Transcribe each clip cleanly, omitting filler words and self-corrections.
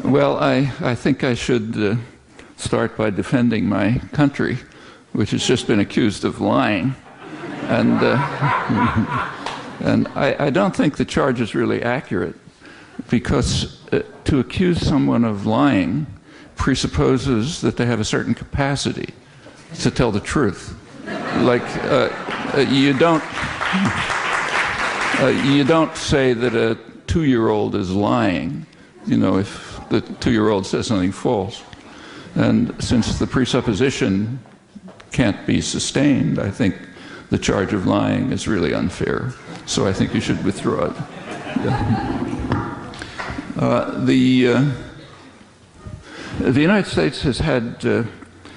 Well, I think I should start by defending my country, which has just been accused of lying. And, and I don't think the charge is really accurate, because to accuse someone of lying presupposes that they have a certain capacity to tell the truth. Like, you don't say that a 2-year-old is lying, you know, if the 2-year-old says something false. And since the presupposition can't be sustained, I think the charge of lying is really unfair. So I think you should withdraw it. Yeah. The United States has had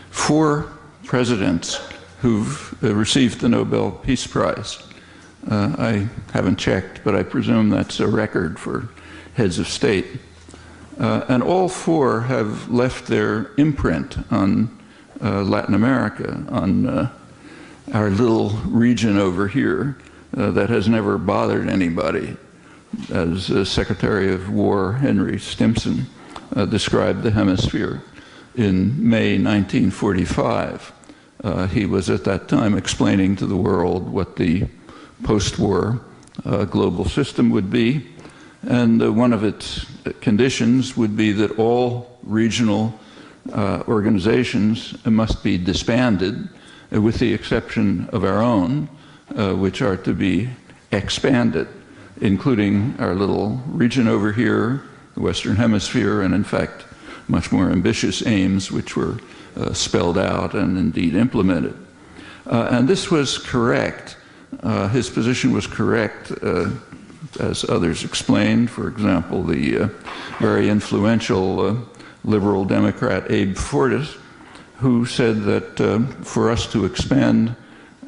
4 presidents who've received the Nobel Peace Prize. I haven't checked, but I presume that's a record for heads of state. And all 4 have left their imprint on Latin America, on our little region over here that has never bothered anybody. As Secretary of War Henry Stimson described the hemisphere in May 1945. He was at that time explaining to the world what the post-war global system would be. And one of its conditions would be that all regional organizations must be disbanded, with the exception of our own, which are to be expanded, including our little region over here, the Western Hemisphere, and in fact, much more ambitious aims which were spelled out and indeed implemented. And this was correct. His position was correct, as others explained. For example, the very influential liberal Democrat Abe Fortas, who said that for us to expand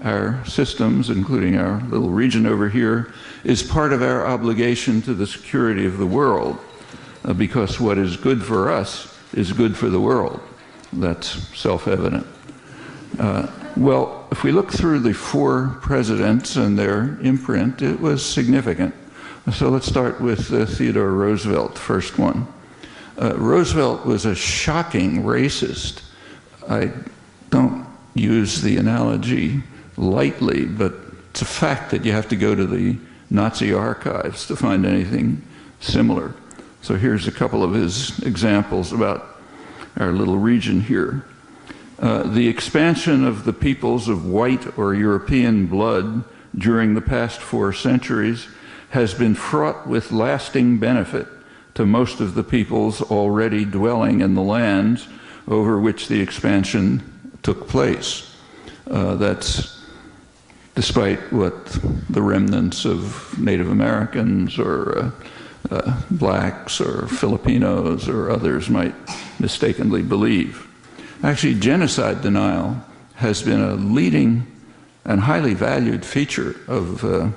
our systems, including our little region over here, is part of our obligation to the security of the world, because what is good for us is good for the world. That's self-evident. Well, if we look through the 4 presidents and their imprint, it was significant. So let's start with Theodore Roosevelt, first one. Roosevelt was a shocking racist. I don't use the analogy lightly, but it's a fact that you have to go to the Nazi archives to find anything similar. So here's a couple of his examples about our little region here. The expansion of the peoples of white or European blood during the past 4 centuries has been fraught with lasting benefit to most of the peoples already dwelling in the lands over which the expansion took place. That's despite what the remnants of Native Americans or blacks or Filipinos or others might mistakenly believe. Actually, genocide denial has been a leading and highly valued feature of the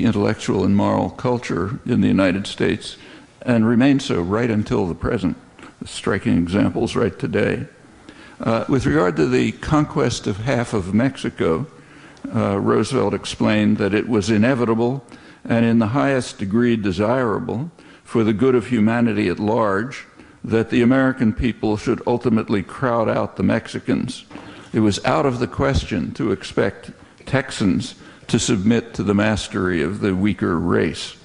intellectual and moral culture in the United States, and remains so right until the present. Striking examples right today. With regard to the conquest of half of Mexico, Roosevelt explained that it was inevitable and in the highest degree desirable for the good of humanity at large that the American people should ultimately crowd out the Mexicans. It was out of the question to expect Texans to submit to the mastery of the weaker race.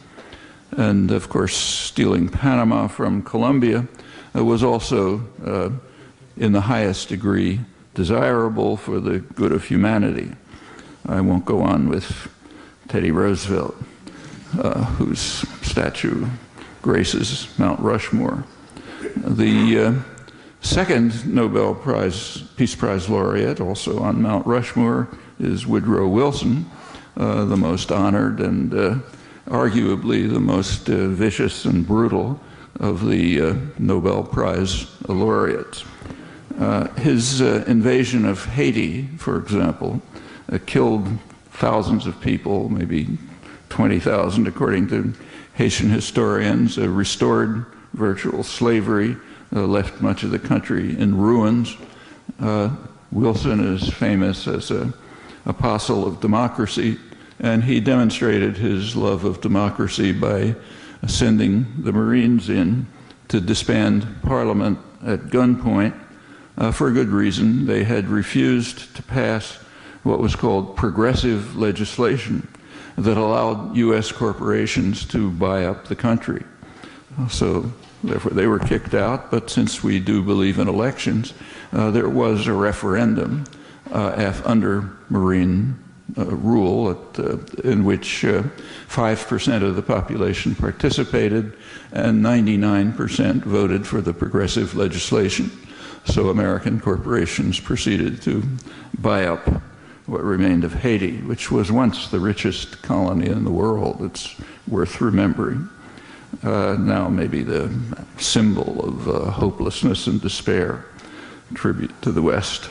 And of course, stealing Panama from Colombia was also in the highest degree desirable for the good of humanity. I won't go on with Teddy Roosevelt, whose statue graces Mount Rushmore. The second Nobel Peace Prize laureate, also on Mount Rushmore, is Woodrow Wilson, the most honored and arguably the most vicious and brutal of the Nobel Prize laureates. His invasion of Haiti, for example, killed thousands of people, maybe 20,000 according to Haitian historians, restored virtual slavery, left much of the country in ruins. Wilson is famous as an apostle of democracy, and he demonstrated his love of democracy by sending the Marines in to disband Parliament at gunpoint for a good reason. They had refused to pass what was called progressive legislation that allowed U.S. corporations to buy up the country. So therefore they were kicked out, but since we do believe in elections, there was a referendum under Marine rule in which 5% of the population participated and 99% voted for the progressive legislation. So American corporations proceeded to buy up what remained of Haiti, which was once the richest colony in the world. It's worth remembering. Now maybe the symbol of hopelessness and despair, tribute to the West.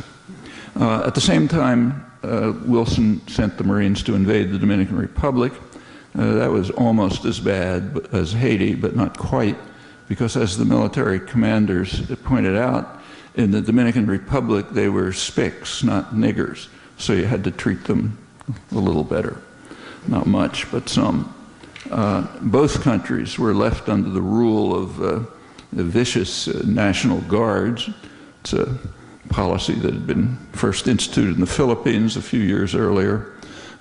At the same time, Wilson sent the Marines to invade the Dominican Republic. That was almost as bad as Haiti, but not quite, because as the military commanders pointed out, in the Dominican Republic they were spics, not niggers, so you had to treat them a little better. Not much, but some. Both countries were left under the rule of the vicious National Guards. It's a policy that had been first instituted in the Philippines a few years earlier,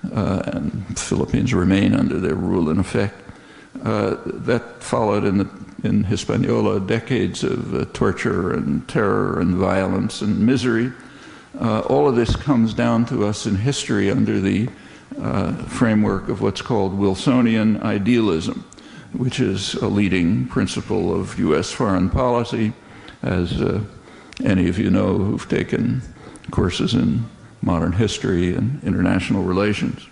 and the Philippines remain under their rule in effect. That followed in Hispaniola decades of torture and terror and violence and misery. All of this comes down to us in history under the framework of what's called Wilsonian idealism, which is a leading principle of U.S. foreign policy, as any of you know who've taken courses in modern history and international relations.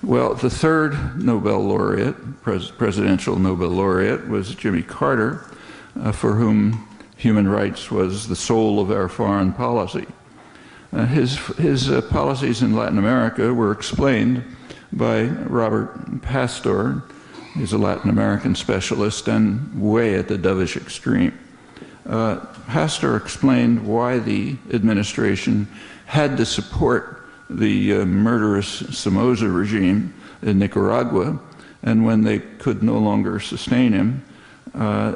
Well, the third Nobel laureate, presidential Nobel laureate, was Jimmy Carter, for whom human rights was the soul of our foreign policy. His policies in Latin America were explained by Robert Pastor. He's a Latin American specialist and way at the dovish extreme. Pastor explained why the administration had to support the murderous Somoza regime in Nicaragua, and when they could no longer sustain him,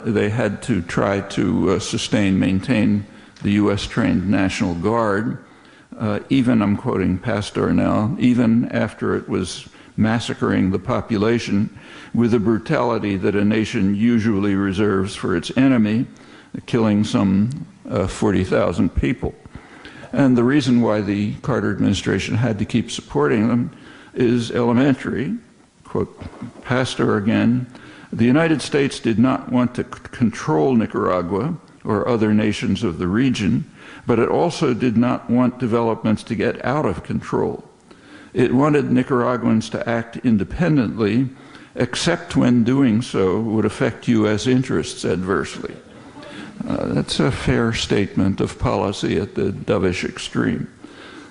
they had to try to maintain the U.S.-trained National Guard, even, I'm quoting Pastor now, even after it was massacring the population with the brutality that a nation usually reserves for its enemy, killing some 40,000 people. And the reason why the Carter administration had to keep supporting them is elementary. Quote Pastor again, "The United States did not want to control Nicaragua or other nations of the region, but it also did not want developments to get out of control. It wanted Nicaraguans to act independently, except when doing so would affect U.S. interests adversely." That's a fair statement of policy at the dovish extreme.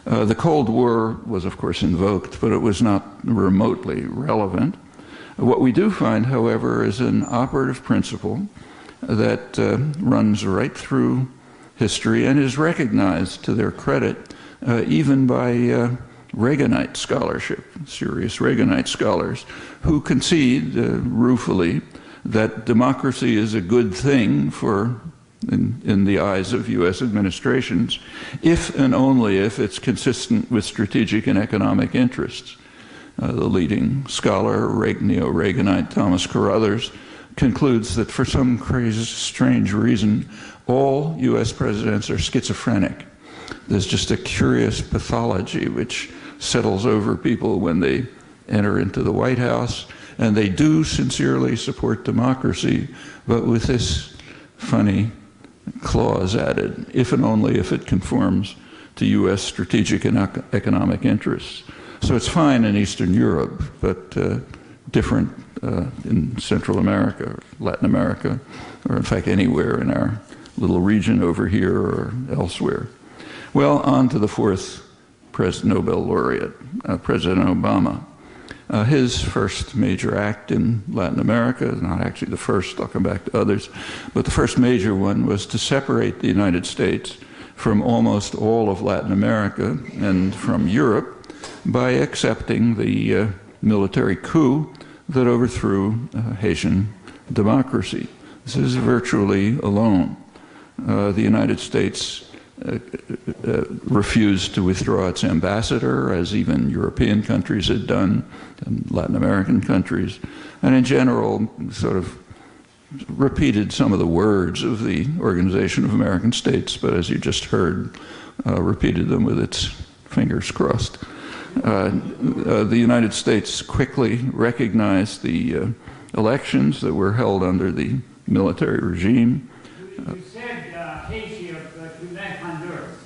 The Cold War was, of course, invoked, but it was not remotely relevant. What we do find, however, is an operative principle that runs right through history and is recognized to their credit even by Reaganite scholarship, serious Reaganite scholars, who concede ruefully that democracy is a good thing in the eyes of U.S. administrations, if and only if it's consistent with strategic and economic interests. The leading scholar, neo-Reaganite Thomas Carruthers, concludes that for some crazy, strange reason, all U.S. presidents are schizophrenic. There's just a curious pathology which settles over people when they enter into the White House, and they do sincerely support democracy, but with this funny clause added, if and only if it conforms to U.S. strategic and economic interests. So it's fine in Eastern Europe, but different in Central America, or Latin America, or in fact anywhere in our little region over here or elsewhere. Well, on to the fourth Nobel laureate, President Obama. His first major act in Latin America, not actually the first, I'll come back to others, but the first major one was to separate the United States from almost all of Latin America and from Europe by accepting the military coup that overthrew Haitian democracy. This is virtually alone. The United States refused to withdraw its ambassador, as even European countries had done, and Latin American countries, and in general sort of repeated some of the words of the Organization of American States, but as you just heard, repeated them with its fingers crossed. The United States quickly recognized the elections that were held under the military regime. You said Haiti to left Honduras.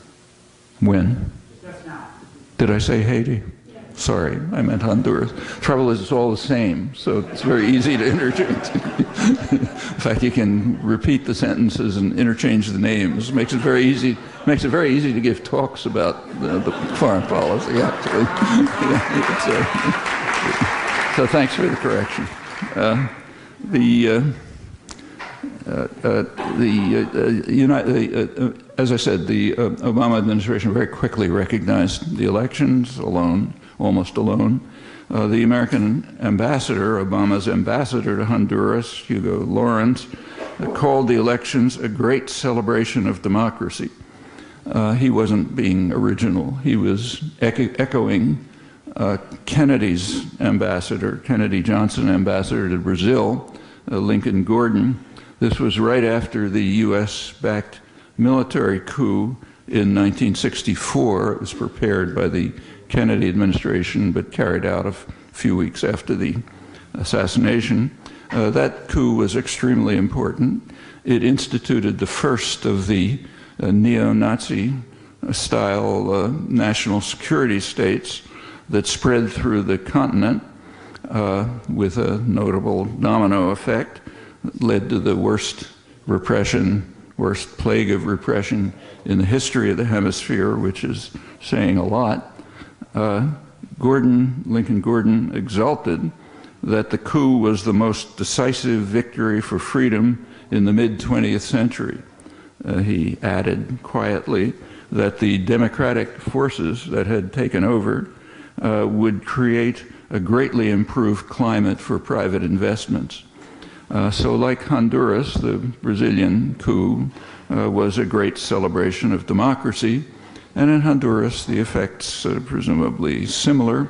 When? Just now. Did I say Haiti? Yeah. Sorry, I meant Honduras. Trouble is, it's all the same, so it's very easy to interchange. In fact, you can repeat the sentences and interchange the names. It makes it very easy. Makes it very easy to give talks about the foreign policy. Actually, so thanks for the correction. As I said, the Obama administration very quickly recognized the elections alone, almost alone. The American ambassador, Obama's ambassador to Honduras, Hugo Lawrence, called the elections a great celebration of democracy. He wasn't being original. He was echoing Kennedy's ambassador, Kennedy Johnson ambassador to Brazil, Lincoln Gordon. This was right after the US-backed military coup in 1964. It was prepared by the Kennedy administration, but carried out a few weeks after the assassination. That coup was extremely important. It instituted the first of the neo-Nazi style national security states that spread through the continent with a notable domino effect, led to the worst repression, worst plague of repression in the history of the hemisphere, which is saying a lot. Lincoln Gordon exulted that the coup was the most decisive victory for freedom in the mid-20th century. He added quietly that the democratic forces that had taken over would create a greatly improved climate for private investments. So like Honduras, the Brazilian coup was a great celebration of democracy, and in Honduras the effects are presumably similar.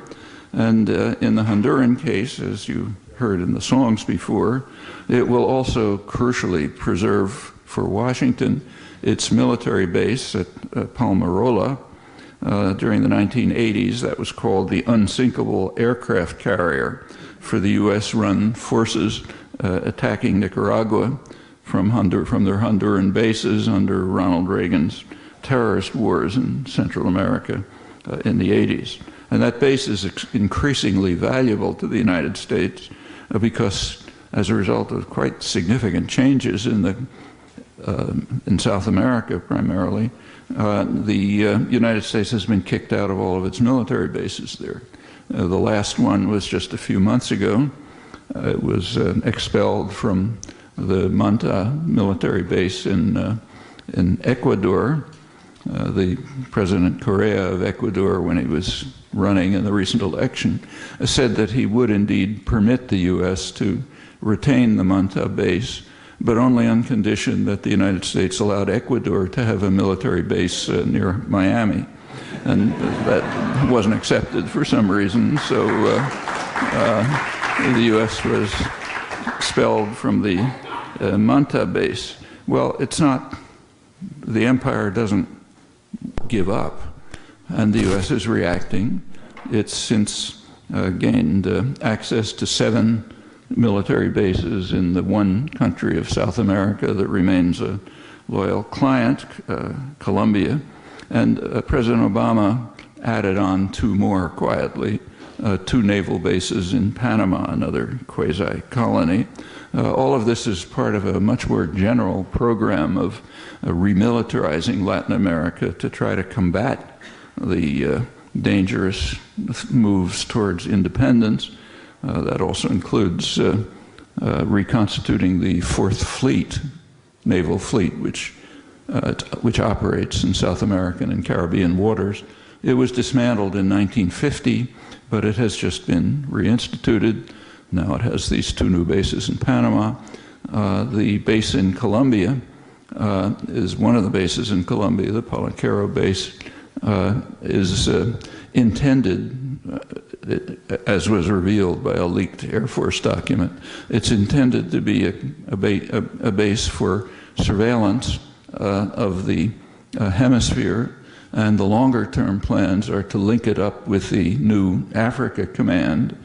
And in the Honduran case, as you heard in the songs before, it will also crucially preserve for Washington its military base at Palmarola. During the 1980s, that was called the unsinkable aircraft carrier for the US-run forces attacking Nicaragua from their Honduran bases under Ronald Reagan's terrorist wars in Central America in the 80s. And that base is increasingly valuable to the United States because as a result of quite significant changes in South America primarily, the United States has been kicked out of all of its military bases there. The last one was just a few months ago. It was expelled from the Manta military base in Ecuador. The President Correa of Ecuador, when he was running in the recent election, said that he would indeed permit the U.S. to retain the Manta base, but only on condition that the United States allowed Ecuador to have a military base near Miami. And that wasn't accepted for some reason, so the U.S. was expelled from the Manta base. Well, it's not, the empire doesn't give up, and the U.S. is reacting. It's since gained access to 7 military bases in the one country of South America that remains a loyal client, Colombia. And President Obama added on 2 more quietly, 2 naval bases in Panama, another quasi-colony. All of this is part of a much more general program of remilitarizing Latin America to try to combat the dangerous moves towards independence. That also includes reconstituting the 4th Fleet, naval fleet, which operates in South American and Caribbean waters. It was dismantled in 1950, but it has just been reinstituted. Now it has these 2 new bases in Panama. The base in Colombia is one of the bases in Colombia, the Palenquero base, is intended, as was revealed by a leaked Air Force document, it's intended to be a base for surveillance of the hemisphere, and the longer-term plans are to link it up with the new Africa Command,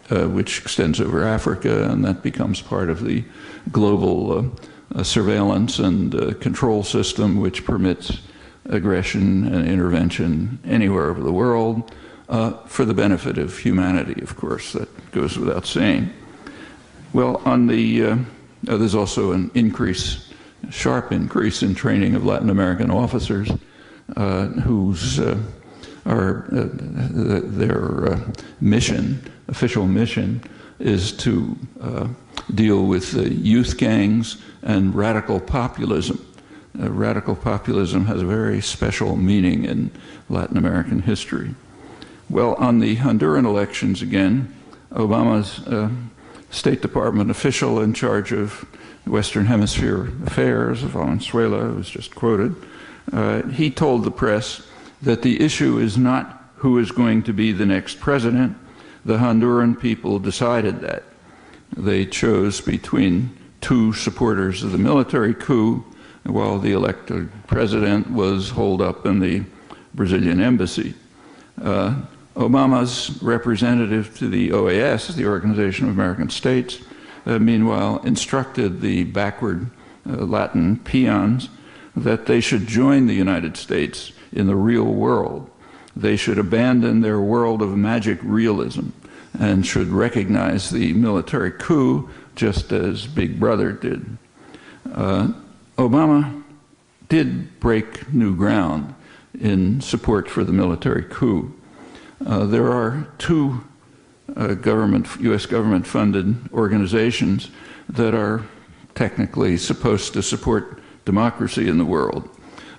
which extends over Africa, and that becomes part of the global surveillance and control system, which permits aggression and intervention anywhere over the world for the benefit of humanity, of course. That goes without saying. Well, on the there's also an increase, sharp increase in training of Latin American officers whose their mission, official mission, is to deal with youth gangs and radical populism. Radical populism has a very special meaning in Latin American history. Well, on the Honduran elections again, Obama's State Department official in charge of Western Hemisphere affairs, Valenzuela, who was just quoted, he told the press that the issue is not who is going to be the next president. The Honduran people decided that. They chose between two supporters of the military coup, while the elected president was holed up in the Brazilian embassy. Obama's representative to the OAS, the Organization of American States, meanwhile instructed the backward Latin peons that they should join the United States in the real world. They should abandon their world of magic realism and should recognize the military coup just as Big Brother did. Obama did break new ground in support for the military coup. There are two U.S. government-funded organizations that are technically supposed to support democracy in the world.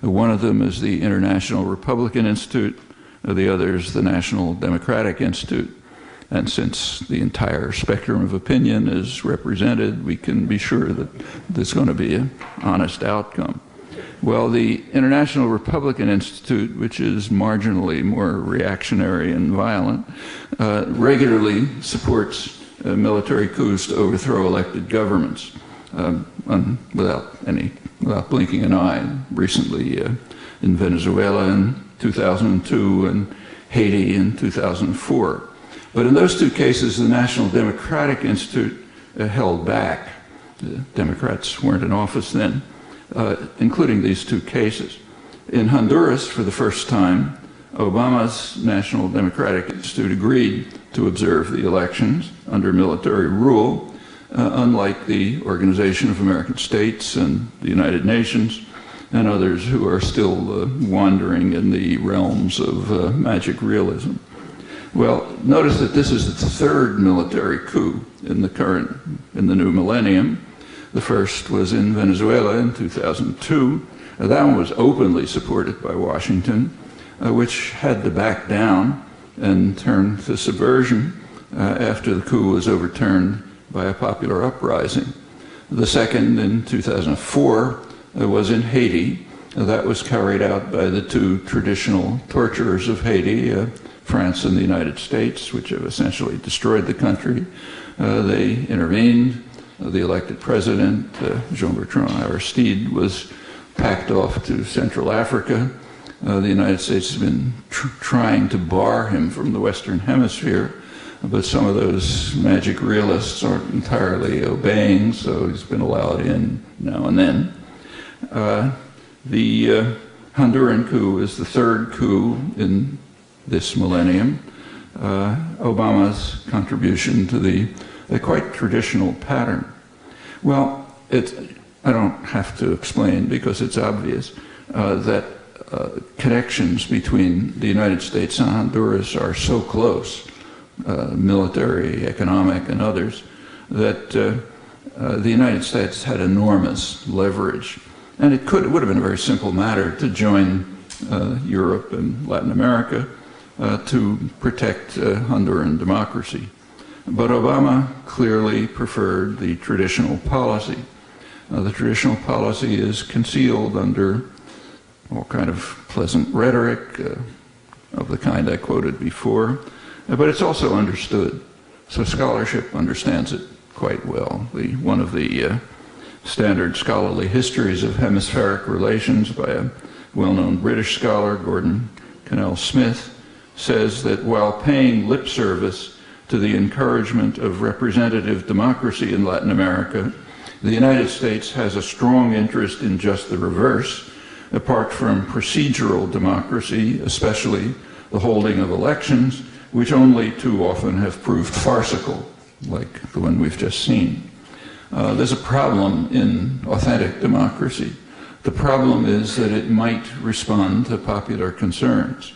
One of them is the International Republican Institute, the other is the National Democratic Institute. And since the entire spectrum of opinion is represented, we can be sure that there's going to be an honest outcome. Well, the International Republican Institute, which is marginally more reactionary and violent, regularly supports military coups to overthrow elected governments without blinking an eye. Recently in Venezuela in 2002 and Haiti in 2004. But in those two cases, the National Democratic Institute held back. The Democrats weren't in office then, including these two cases. In Honduras, for the first time, Obama's National Democratic Institute agreed to observe the elections under military rule, unlike the Organization of American States and the United Nations and others who are still wandering in the realms of magic realism. Well, notice that this is the third military coup in the new millennium. The first was in Venezuela in 2002. That one was openly supported by Washington, which had to back down and turn to subversion after the coup was overturned by a popular uprising. The second in 2004 was in Haiti. That was carried out by the two traditional torturers of Haiti, France and the United States, which have essentially destroyed the country. They intervened. The elected president, Jean-Bertrand Aristide, was packed off to Central Africa. The United States has been trying to bar him from the Western Hemisphere, but some of those magic realists aren't entirely obeying, so he's been allowed in now and then. The Honduran coup is the third coup in this millennium. Obama's contribution to the quite traditional pattern. Well, I don't have to explain because it's obvious that connections between the United States and Honduras are so close, military, economic, and others, that the United States had enormous leverage. And it would have been a very simple matter to join Europe and Latin America to protect Honduran democracy. But Obama clearly preferred the traditional policy. The traditional policy is concealed under all kind of pleasant rhetoric of the kind I quoted before, but it's also understood. So scholarship understands it quite well. One of the standard scholarly histories of hemispheric relations by a well-known British scholar, Gordon Connell Smith, says that while paying lip service to the encouragement of representative democracy in Latin America, the United States has a strong interest in just the reverse, apart from procedural democracy, especially the holding of elections, which only too often have proved farcical, like the one we've just seen. There's a problem in authentic democracy. The problem is that it might respond to popular concerns.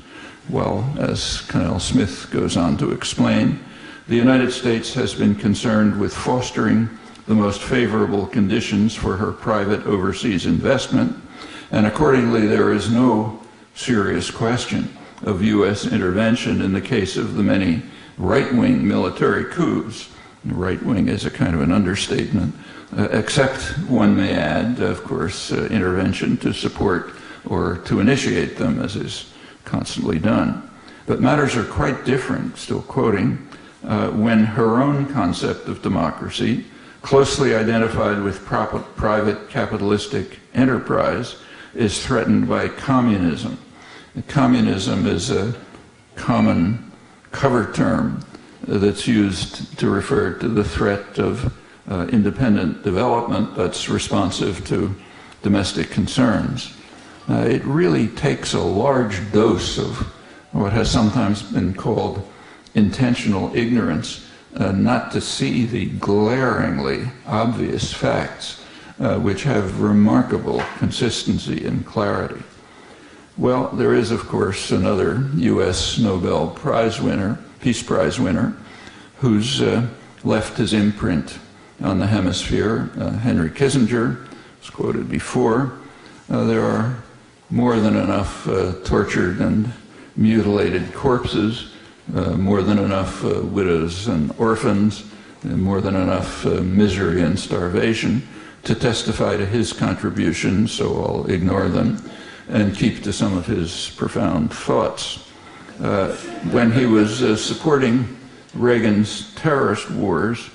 Well, as Connell Smith goes on to explain, the United States has been concerned with fostering the most favorable conditions for her private overseas investment, and accordingly there is no serious question of U.S. intervention in the case of the many right-wing military coups. Right-wing is a kind of an understatement, except, one may add, of course, intervention to support or to initiate them, as is constantly done. But matters are quite different, still quoting, when her own concept of democracy, closely identified with private capitalistic enterprise, is threatened by communism. Communism is a common cover term that's used to refer to the threat of independent development that's responsive to domestic concerns. It really takes a large dose of what has sometimes been called intentional ignorance not to see the glaringly obvious facts which have remarkable consistency and clarity. Well, there is, of course, another U.S. Nobel Prize winner, Peace Prize winner, who's left his imprint on the hemisphere, Henry Kissinger, was quoted before. There are more than enough tortured and mutilated corpses, more than enough widows and orphans, and more than enough misery and starvation to testify to his contributions, so I'll ignore them and keep to some of his profound thoughts. When he was supporting Reagan's terrorist wars,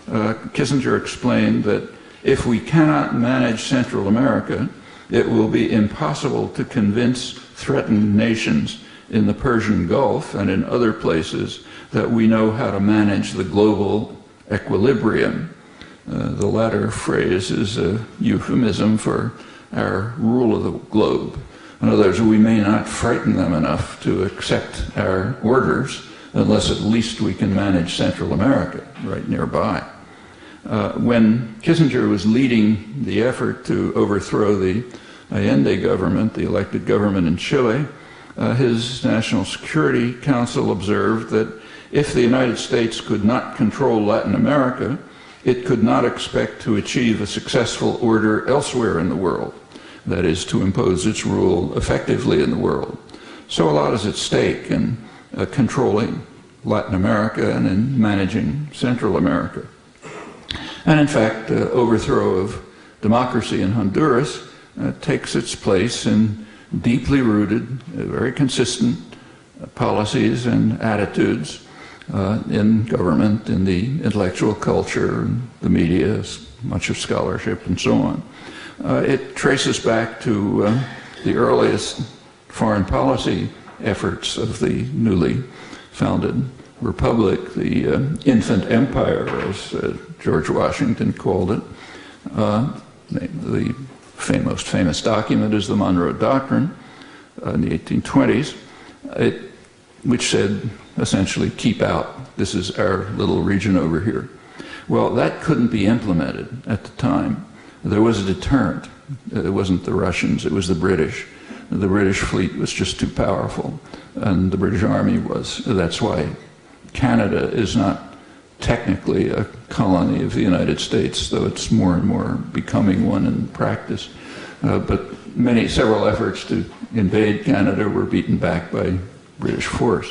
Kissinger explained that if we cannot manage Central America, it will be impossible to convince threatened nations in the Persian Gulf and in other places that we know how to manage the global equilibrium. The latter phrase is a euphemism for our rule of the globe. In other words, we may not frighten them enough to accept our orders unless at least we can manage Central America right nearby. When Kissinger was leading the effort to overthrow the Allende government, the elected government in Chile, his National Security Council observed that if the United States could not control Latin America, it could not expect to achieve a successful order elsewhere in the world, that is, to impose its rule effectively in the world. So a lot is at stake in controlling Latin America and in managing Central America. And in fact, overthrow of democracy in Honduras takes its place in deeply rooted, very consistent policies and attitudes in government, in the intellectual culture, and the media, much of scholarship, and so on. It traces back to the earliest foreign policy efforts of the newly founded republic, the infant empire, as George Washington called it. The most famous document is the Monroe Doctrine in the 1820s, which said, essentially, keep out. This is our little region over here. Well, that couldn't be implemented at the time. There was a deterrent. It wasn't the Russians, it was the British. The British fleet was just too powerful, and the British Army was. That's why Canada is not technically a colony of the United States, though it's more and more becoming one in practice. But several efforts to invade Canada were beaten back by British force.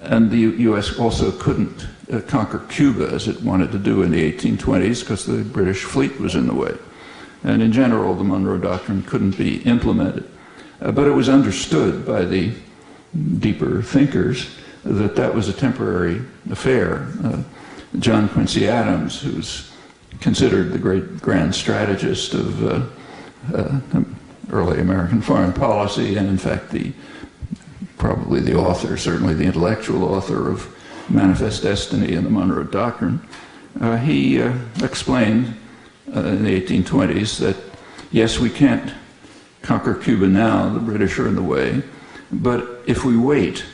And the U.S. also couldn't conquer Cuba as it wanted to do in the 1820s because the British fleet was in the way. And in general, the Monroe Doctrine couldn't be implemented. But it was understood by the deeper thinkers that that was a temporary affair. John Quincy Adams, who's considered the great grand strategist of early American foreign policy, and in fact probably the author, certainly the intellectual author of Manifest Destiny and the Monroe Doctrine, he explained in the 1820s that, yes, we can't conquer Cuba now, the British are in the way, but if we wait,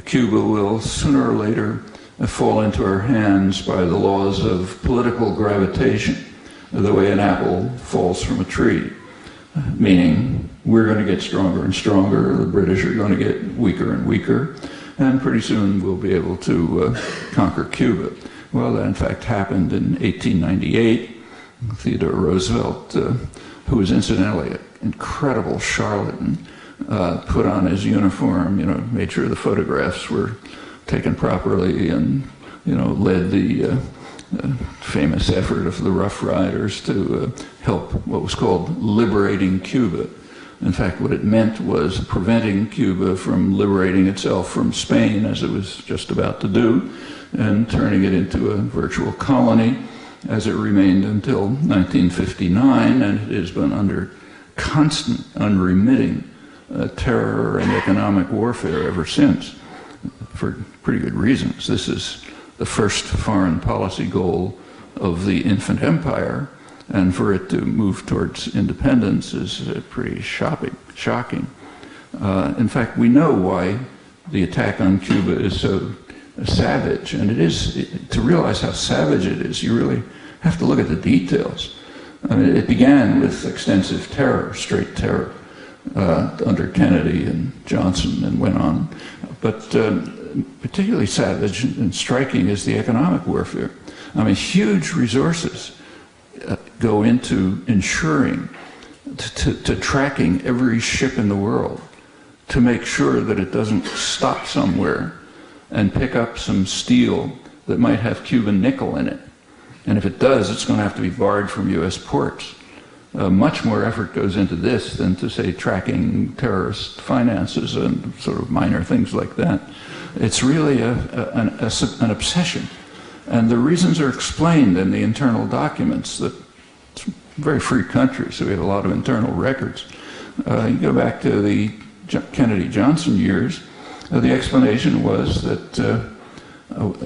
Cuba will sooner or later fall into our hands by the laws of political gravitation, the way an apple falls from a tree, meaning we're going to get stronger and stronger, the British are going to get weaker and weaker, and pretty soon we'll be able to conquer Cuba. Well, that in fact happened in 1898. Theodore Roosevelt, who was incidentally an incredible charlatan, put on his uniform, made sure the photographs were taken properly, and led the famous effort of the Rough Riders to help what was called liberating Cuba. In fact, what it meant was preventing Cuba from liberating itself from Spain, as it was just about to do, and turning it into a virtual colony, as it remained until 1959, and it has been under constant, unremitting terror and economic warfare ever since, for pretty good reasons. This is the first foreign policy goal of the infant empire, and for it to move towards independence is pretty shocking. In fact, we know why the attack on Cuba is so savage, and it is, to realize how savage it is, you really have to look at the details. I mean, it began with extensive terror, straight terror, under Kennedy and Johnson, and went on. But particularly savage and striking is the economic warfare. I mean, huge resources go into ensuring, to tracking every ship in the world, to make sure that it doesn't stop somewhere and pick up some steel that might have Cuban nickel in it. And if it does, it's going to have to be barred from U.S. ports. Much more effort goes into this than to, say, tracking terrorist finances and sort of minor things like that. It's really an obsession. And the reasons are explained in the internal documents. That it's a very free country, so we have a lot of internal records. You go back to the Kennedy-Johnson years, the explanation was that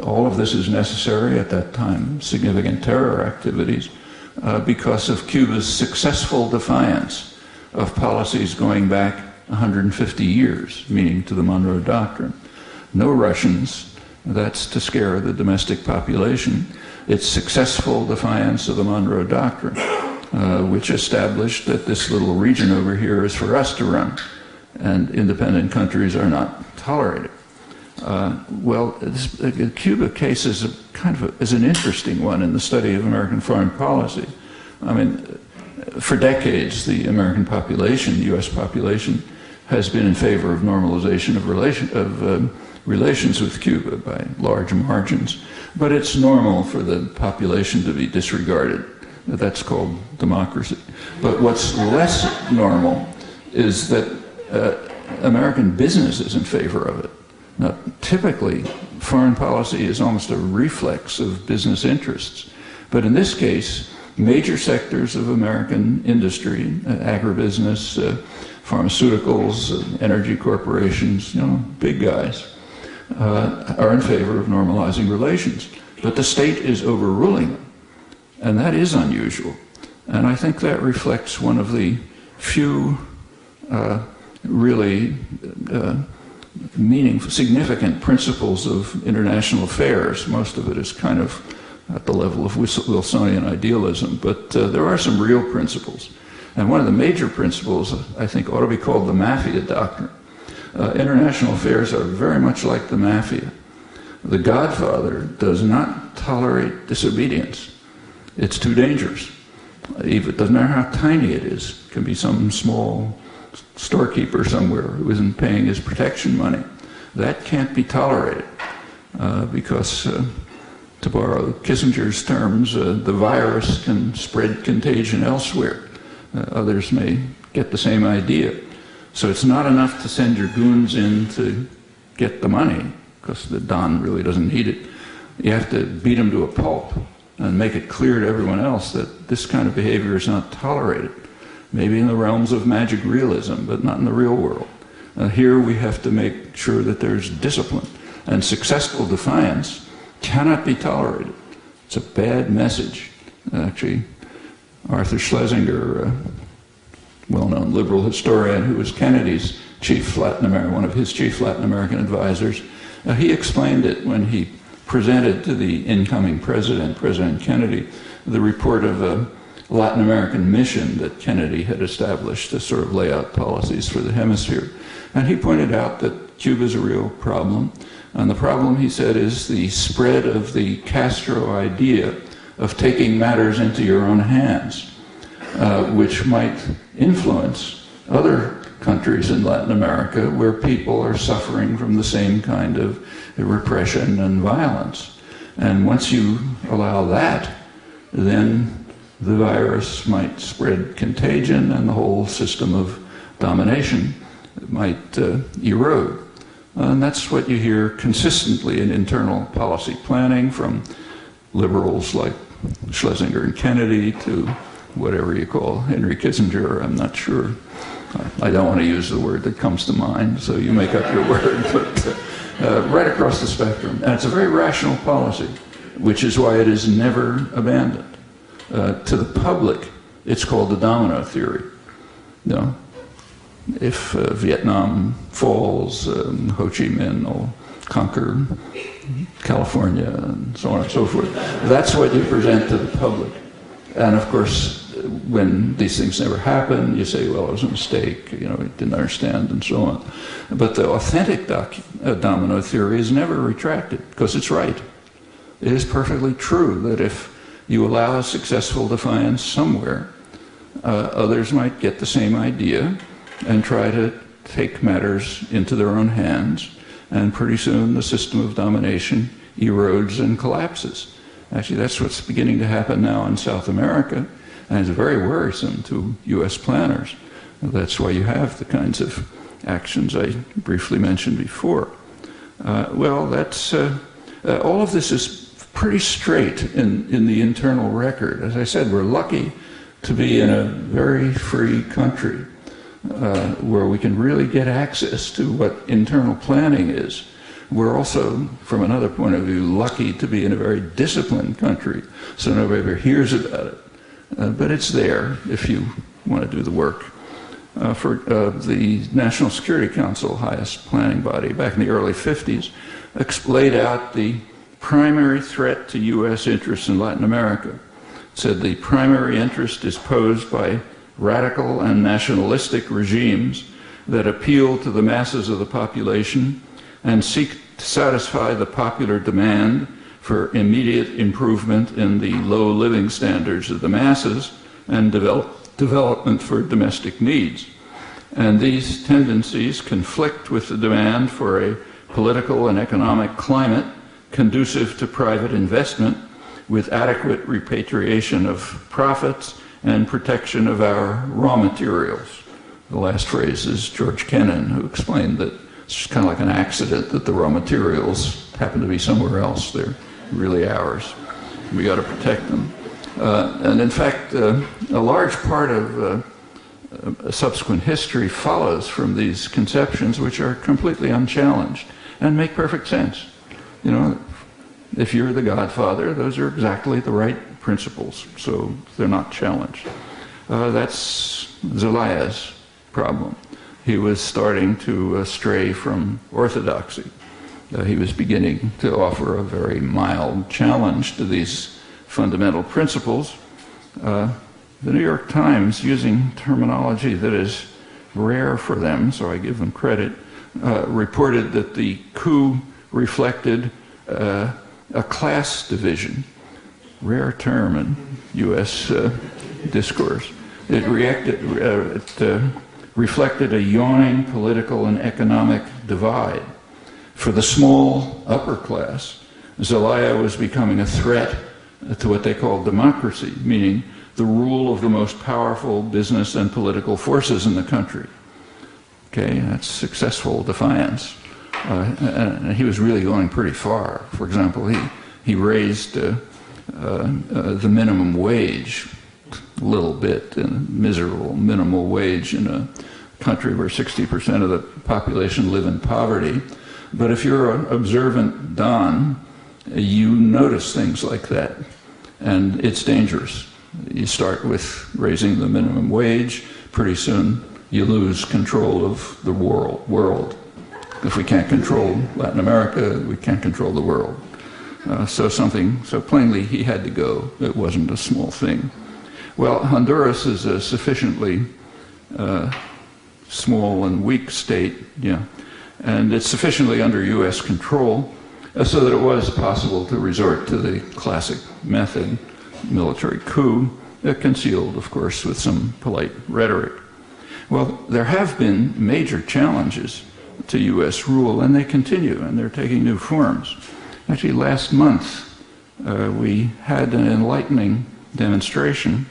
all of this is necessary at that time, significant terror activities, because of Cuba's successful defiance of policies going back 150 years, meaning to the Monroe Doctrine. No Russians, that's to scare the domestic population. It's successful defiance of the Monroe Doctrine, which established that this little region over here is for us to run, and independent countries are not tolerated. The Cuba case is is an interesting one in the study of American foreign policy. I mean, for decades, the American population, the U.S. population, has been in favor of normalization of relations with Cuba by large margins. But it's normal for the population to be disregarded. That's called democracy. But what's less normal is that American business is in favor of it. Now, typically, foreign policy is almost a reflex of business interests. But in this case, major sectors of American industry, agribusiness, pharmaceuticals, energy corporations, big guys, are in favor of normalizing relations. But the state is overruling them. And that is unusual. And I think that reflects one of the few really meaningful, significant principles of international affairs. Most of it is kind of at the level of Wilsonian idealism, but there are some real principles. And one of the major principles, I think, ought to be called the mafia doctrine. International affairs are very much like the mafia. The Godfather does not tolerate disobedience. It's too dangerous. It doesn't matter how tiny it is. It can be some small storekeeper somewhere who isn't paying his protection money. That can't be tolerated. because, to borrow Kissinger's terms, the virus can spread contagion elsewhere. Others may get the same idea. So it's not enough to send your goons in to get the money, because the Don really doesn't need it. You have to beat them to a pulp and make it clear to everyone else that this kind of behavior is not tolerated. Maybe in the realms of magic realism, but not in the real world. Here we have to make sure that there's discipline, and successful defiance cannot be tolerated. It's a bad message. Actually, Arthur Schlesinger, a well-known liberal historian who was Kennedy's one of his chief Latin American advisors, he explained it when he presented to the incoming president, President Kennedy, the report of a Latin American mission that Kennedy had established to sort of lay out policies for the hemisphere. And he pointed out that Cuba is a real problem. And the problem, he said, is the spread of the Castro idea of taking matters into your own hands, which might influence other countries in Latin America where people are suffering from the same kind of repression and violence. And once you allow that, then the virus might spread contagion and the whole system of domination might erode. And that's what you hear consistently in internal policy planning from liberals like Schlesinger and Kennedy to whatever you call Henry Kissinger. I'm not sure. I don't want to use the word that comes to mind, so you make up your word. But right across the spectrum. And it's a very rational policy, which is why it is never abandoned. To the public, it's called the domino theory. You know, if Vietnam falls, Ho Chi Minh will conquer California, and so on and so forth. That's what you present to the public. And of course, when these things never happen, you say, well, it was a mistake, you know, we didn't understand, and so on. But the authentic domino theory is never retracted, because it's right. It is perfectly true that if you allow a successful defiance somewhere, others might get the same idea and try to take matters into their own hands, and pretty soon the system of domination erodes and collapses. Actually, that's what's beginning to happen now in South America, and it's very worrisome to U.S. planners. That's why you have the kinds of actions I briefly mentioned before. Well, that's all of this is pretty straight in the internal record. As I said, we're lucky to be in a very free country where we can really get access to what internal planning is. We're also, from another point of view, lucky to be in a very disciplined country, so nobody ever hears about it. But it's there if you want to do the work. For the National Security Council, highest planning body, back in the early 50s, laid out the primary threat to U.S. interests in Latin America. It said the primary interest is posed by radical and nationalistic regimes that appeal to the masses of the population and seek to satisfy the popular demand for immediate improvement in the low living standards of the masses and development for domestic needs. And these tendencies conflict with the demand for a political and economic climate conducive to private investment with adequate repatriation of profits and protection of our raw materials. The last phrase is George Kennan, who explained that it's just kind of like an accident that the raw materials happen to be somewhere else. They're really ours. We got to protect them. And in fact, a large part of subsequent history follows from these conceptions, which are completely unchallenged and make perfect sense. You know, if you're the godfather, those are exactly the right principles, so they're not challenged. That's Zelaya's problem. He was starting to stray from orthodoxy. He was beginning to offer a very mild challenge to these fundamental principles. The New York Times, using terminology that is rare for them, so I give them credit, reported that the coup reflected a class division, rare term in U.S. Discourse. It reflected a yawning political and economic divide. For the small upper class, Zelaya was becoming a threat to what they called democracy, meaning the rule of the most powerful business and political forces in the country. Okay, that's successful defiance. And he was really going pretty far. For example, he raised the minimum wage a little bit, a miserable minimal wage in a country where 60% of the population live in poverty. But if you're an observant Don, you notice things like that, and it's dangerous. You start with raising the minimum wage, pretty soon you lose control of the world. If we can't control Latin America, we can't control the world. So plainly he had to go. It wasn't a small thing. Well, Honduras is a sufficiently small and weak state, and it's sufficiently under U.S. control so that it was possible to resort to the classic method, military coup, concealed, of course, with some polite rhetoric. Well, there have been major challenges to U.S. rule, and they continue, and they're taking new forms. Actually, last month, we had an enlightening demonstration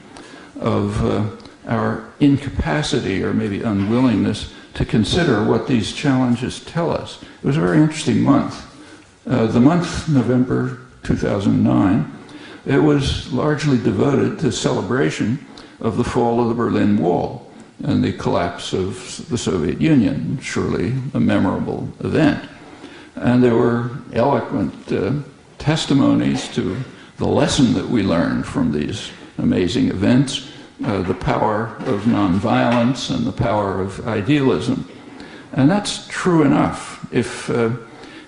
of our incapacity, or maybe unwillingness, to consider what these challenges tell us. It was a very interesting month. The month, November 2009, it was largely devoted to celebration of the fall of the Berlin Wall and the collapse of the Soviet Union, surely a memorable event. And there were eloquent testimonies to the lesson that we learned from these amazing events, the power of nonviolence and the power of idealism. And that's true enough if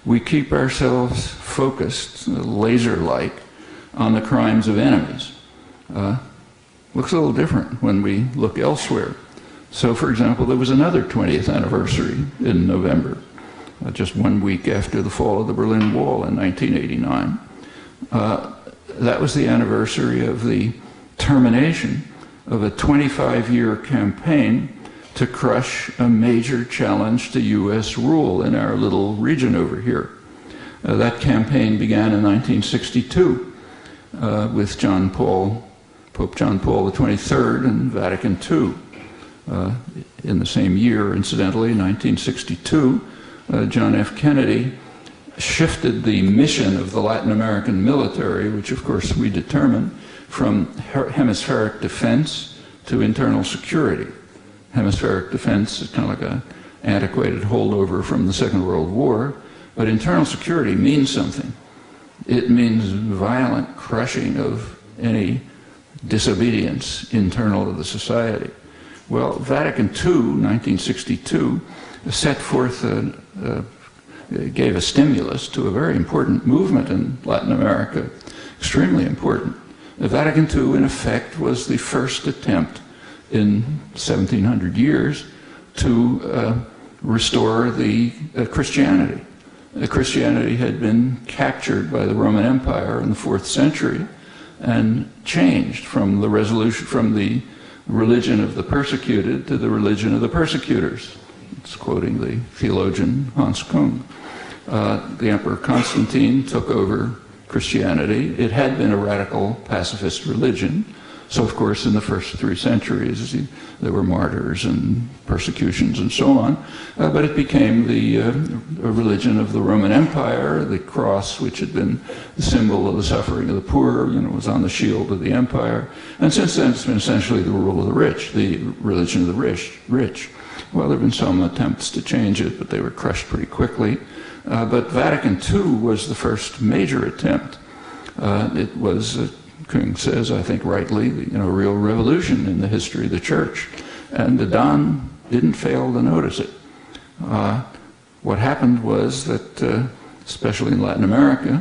we keep ourselves focused, laser-like, on the crimes of enemies. Looks a little different when we look elsewhere. So, for example, there was another 20th anniversary in November, just 1 week after the fall of the Berlin Wall in 1989. That was the anniversary of the termination of a 25-year campaign to crush a major challenge to U.S. rule in our little region over here. That campaign began in 1962 with Pope John Paul XXIII and Vatican II. In the same year, incidentally, 1962, John F. Kennedy shifted the mission of the Latin American military, which of course we determined, from hemispheric defense to internal security. Hemispheric defense is kind of like an antiquated holdover from the Second World War, but internal security means something. It means violent crushing of any disobedience internal to the society. Well, Vatican II, 1962, set forth, gave a stimulus to a very important movement in Latin America, extremely important. Vatican II, in effect, was the first attempt in 1700 years to restore the Christianity. Christianity had been captured by the Roman Empire in the 4th century and changed from the religion of the persecuted to the religion of the persecutors. It's quoting the theologian Hans Küng. The Emperor Constantine took over Christianity. It had been a radical pacifist religion. So, of course, in the first 3 centuries, there were martyrs and persecutions and so on. But it became the religion of the Roman Empire. The cross, which had been the symbol of the suffering of the poor, was on the shield of the empire. And since then, it's been essentially the rule of the rich, the religion of the rich. Well, there have been some attempts to change it, but they were crushed pretty quickly. But Vatican II was the first major attempt. It was, Küng says, I think rightly, a real revolution in the history of the church. And the Don didn't fail to notice it. What happened was that, especially in Latin America,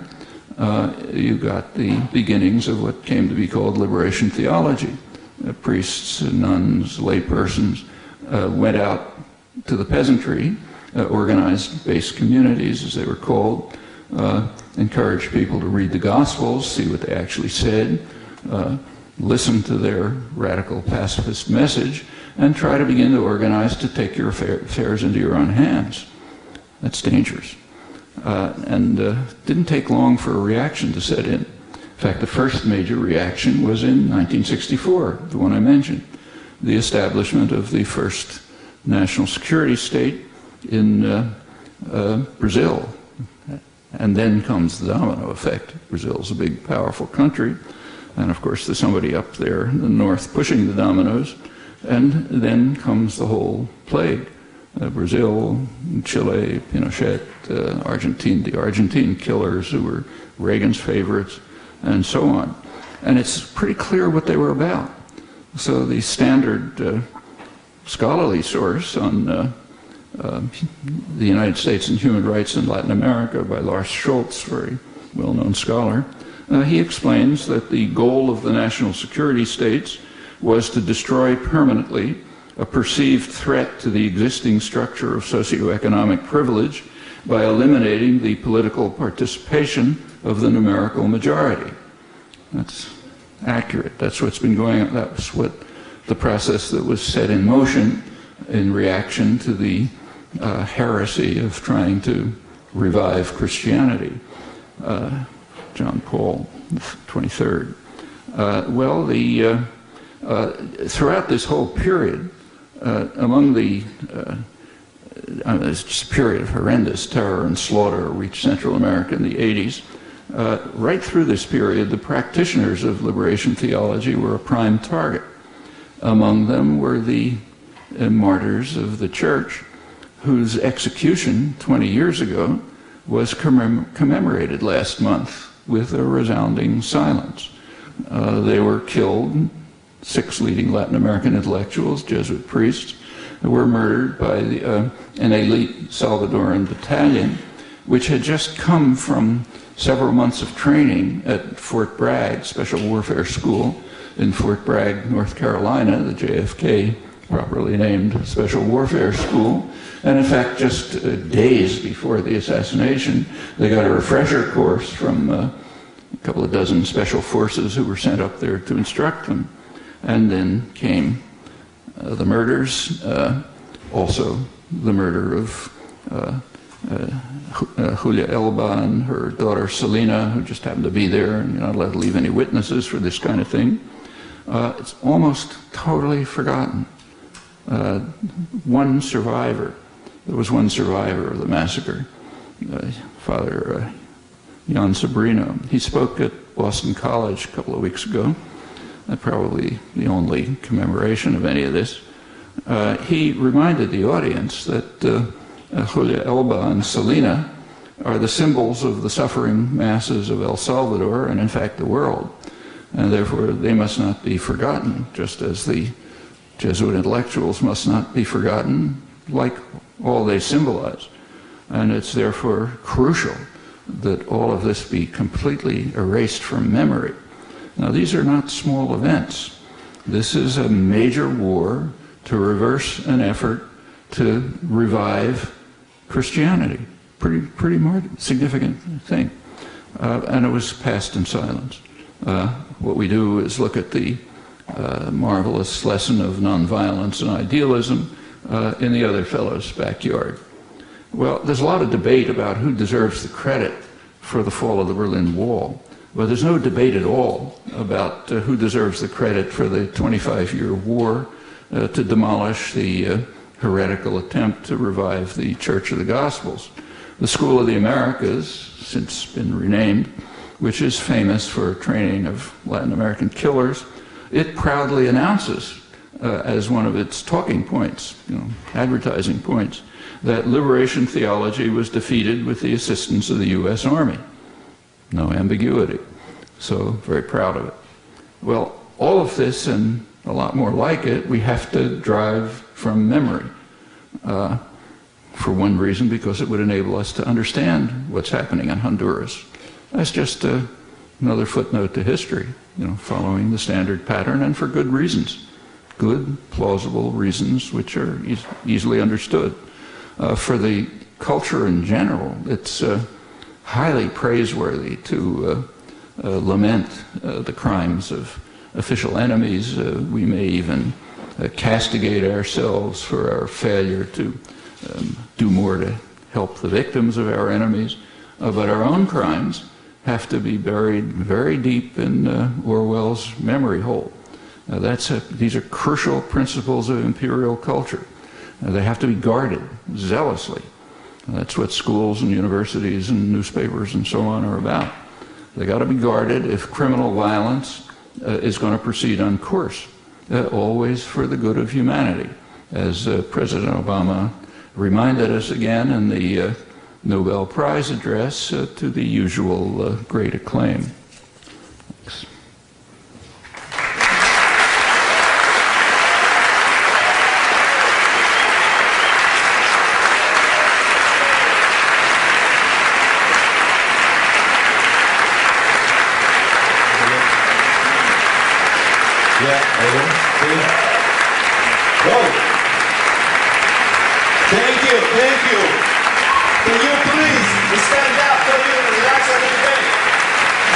you got the beginnings of what came to be called liberation theology. Priests, nuns, laypersons went out to the peasantry, organized base communities, as they were called, encouraged people to read the Gospels, see what they actually said, listen to their radical pacifist message, and try to begin to organize to take your affairs into your own hands. That's dangerous. and didn't take long for a reaction to set in. In fact, the first major reaction was in 1964, the one I mentioned, the establishment of the first national security state in Brazil. And then comes the domino effect. Brazil's a big, powerful country, and of course there's somebody up there in the north pushing the dominoes, and then comes the whole plague. Brazil, Chile, Pinochet, Argentina, the Argentine killers who were Reagan's favorites, and so on. And it's pretty clear what they were about. So the standard scholarly source on the United States and Human Rights in Latin America by Lars Schultz, very well-known scholar, he explains that the goal of the national security states was to destroy permanently a perceived threat to the existing structure of socioeconomic privilege by eliminating the political participation of the numerical majority. That's accurate. That's what's been going on. That was what the process that was set in motion in reaction to the heresy of trying to revive Christianity. John Paul XXIII. Throughout this whole period, among the this just period of horrendous terror and slaughter reached Central America in the 80s. Right through this period, the practitioners of liberation theology were a prime target. Among them were the martyrs of the church, whose execution 20 years ago was commemorated last month with a resounding silence. They were killed. 6 leading Latin American intellectuals, Jesuit priests, were murdered by an elite Salvadoran battalion, which had just come from several months of training at Fort Bragg, Special Warfare School in Fort Bragg, North Carolina, the JFK properly named Special Warfare School. And in fact, just days before the assassination, they got a refresher course from a couple of dozen special forces who were sent up there to instruct them. And then came the murders, also the murder of Julia Elba and her daughter Selena, who just happened to be there, and you're not allowed to leave any witnesses for this kind of thing. It's almost totally forgotten. One survivor, there was one survivor of the massacre, Father Jan Sobrino. He spoke at Boston College a couple of weeks ago. Probably the only commemoration of any of this. He reminded the audience that Julia Elba and Selena are the symbols of the suffering masses of El Salvador and in fact the world. And therefore they must not be forgotten, just as the Jesuit intellectuals must not be forgotten, like all they symbolize. And it's therefore crucial that all of this be completely erased from memory. Now, these are not small events. This is a major war to reverse an effort to revive Christianity. Pretty more significant thing. And it was passed in silence. What we do is look at the marvelous lesson of nonviolence and idealism in the other fellow's backyard. Well, there's a lot of debate about who deserves the credit for the fall of the Berlin Wall. But there's no debate at all about who deserves the credit for the 25-year war to demolish the heretical attempt to revive the Church of the Gospels. The School of the Americas, since been renamed, which is famous for training of Latin American killers, it proudly announces as one of its talking points, advertising points, that liberation theology was defeated with the assistance of the U.S. Army. No ambiguity. So, very proud of it. Well, all of this and a lot more like it, we have to drive from memory. For one reason, because it would enable us to understand what's happening in Honduras. That's just another footnote to history, following the standard pattern, and for good reasons. Good, plausible reasons which are easily understood. For the culture in general, it's highly praiseworthy to lament the crimes of official enemies. We may even castigate ourselves for our failure to do more to help the victims of our enemies, but our own crimes have to be buried very deep in Orwell's memory hole. These are crucial principles of imperial culture. They have to be guarded zealously. That's what schools and universities and newspapers and so on are about. They got to be guarded if criminal violence is going to proceed on course, always for the good of humanity, as President Obama reminded us again in the Nobel Prize address to the usual great acclaim. Thanks. Thank you. Can you please stand up for you? Relax a little bit.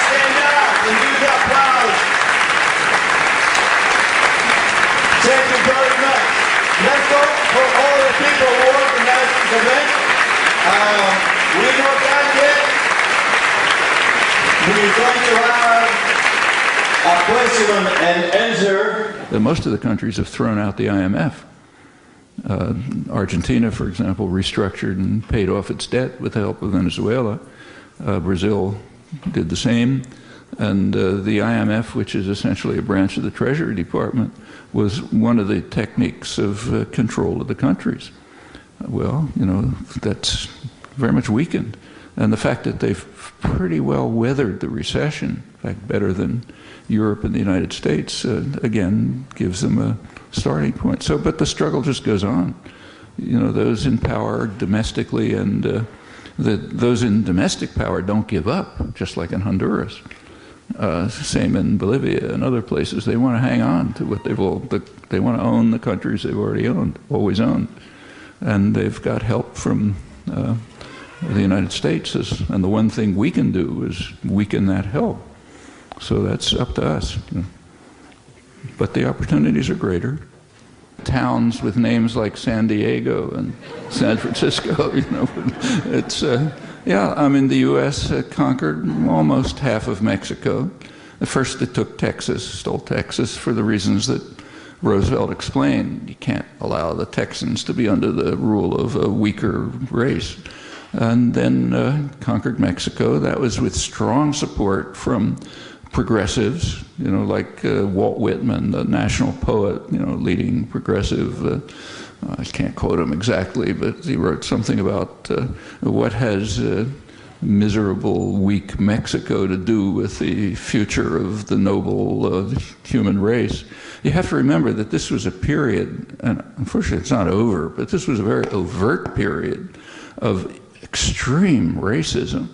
Stand up and give the applause. Thank you very much. Let's go for all the people who organized this event. We're not done yet. We're going to have a question and answer. Most of the countries have thrown out the IMF. Argentina, for example, restructured and paid off its debt with the help of Venezuela. Brazil did the same. And the IMF, which is essentially a branch of the Treasury Department, was one of the techniques of control of the countries. Well, you know, that's very much weakened. And the fact that they've pretty well weathered the recession, in fact, better than Europe and the United States, again, gives them a starting point. So, but the struggle just goes on. You know, those in power domestically and those in domestic power don't give up, just like in Honduras. Same in Bolivia and other places. They want to hang on to what they want to own the countries they've already always owned. And they've got help from the United States, and the one thing we can do is weaken that help. So that's up to us. You know. But the opportunities are greater. Towns with names like San Diego and San Francisco, you know, it's, yeah, I mean, the U.S. Conquered almost half of Mexico. At first it took Texas, stole Texas for the reasons that Roosevelt explained. You can't allow the Texans to be under the rule of a weaker race. And then conquered Mexico. That was with strong support from progressives, you know, like Walt Whitman, the national poet, you know, leading progressive. I can't quote him exactly, but he wrote something about what has miserable, weak Mexico to do with the future of the noble human race. You have to remember that this was a period, and unfortunately it's not over, but this was a very overt period of extreme racism.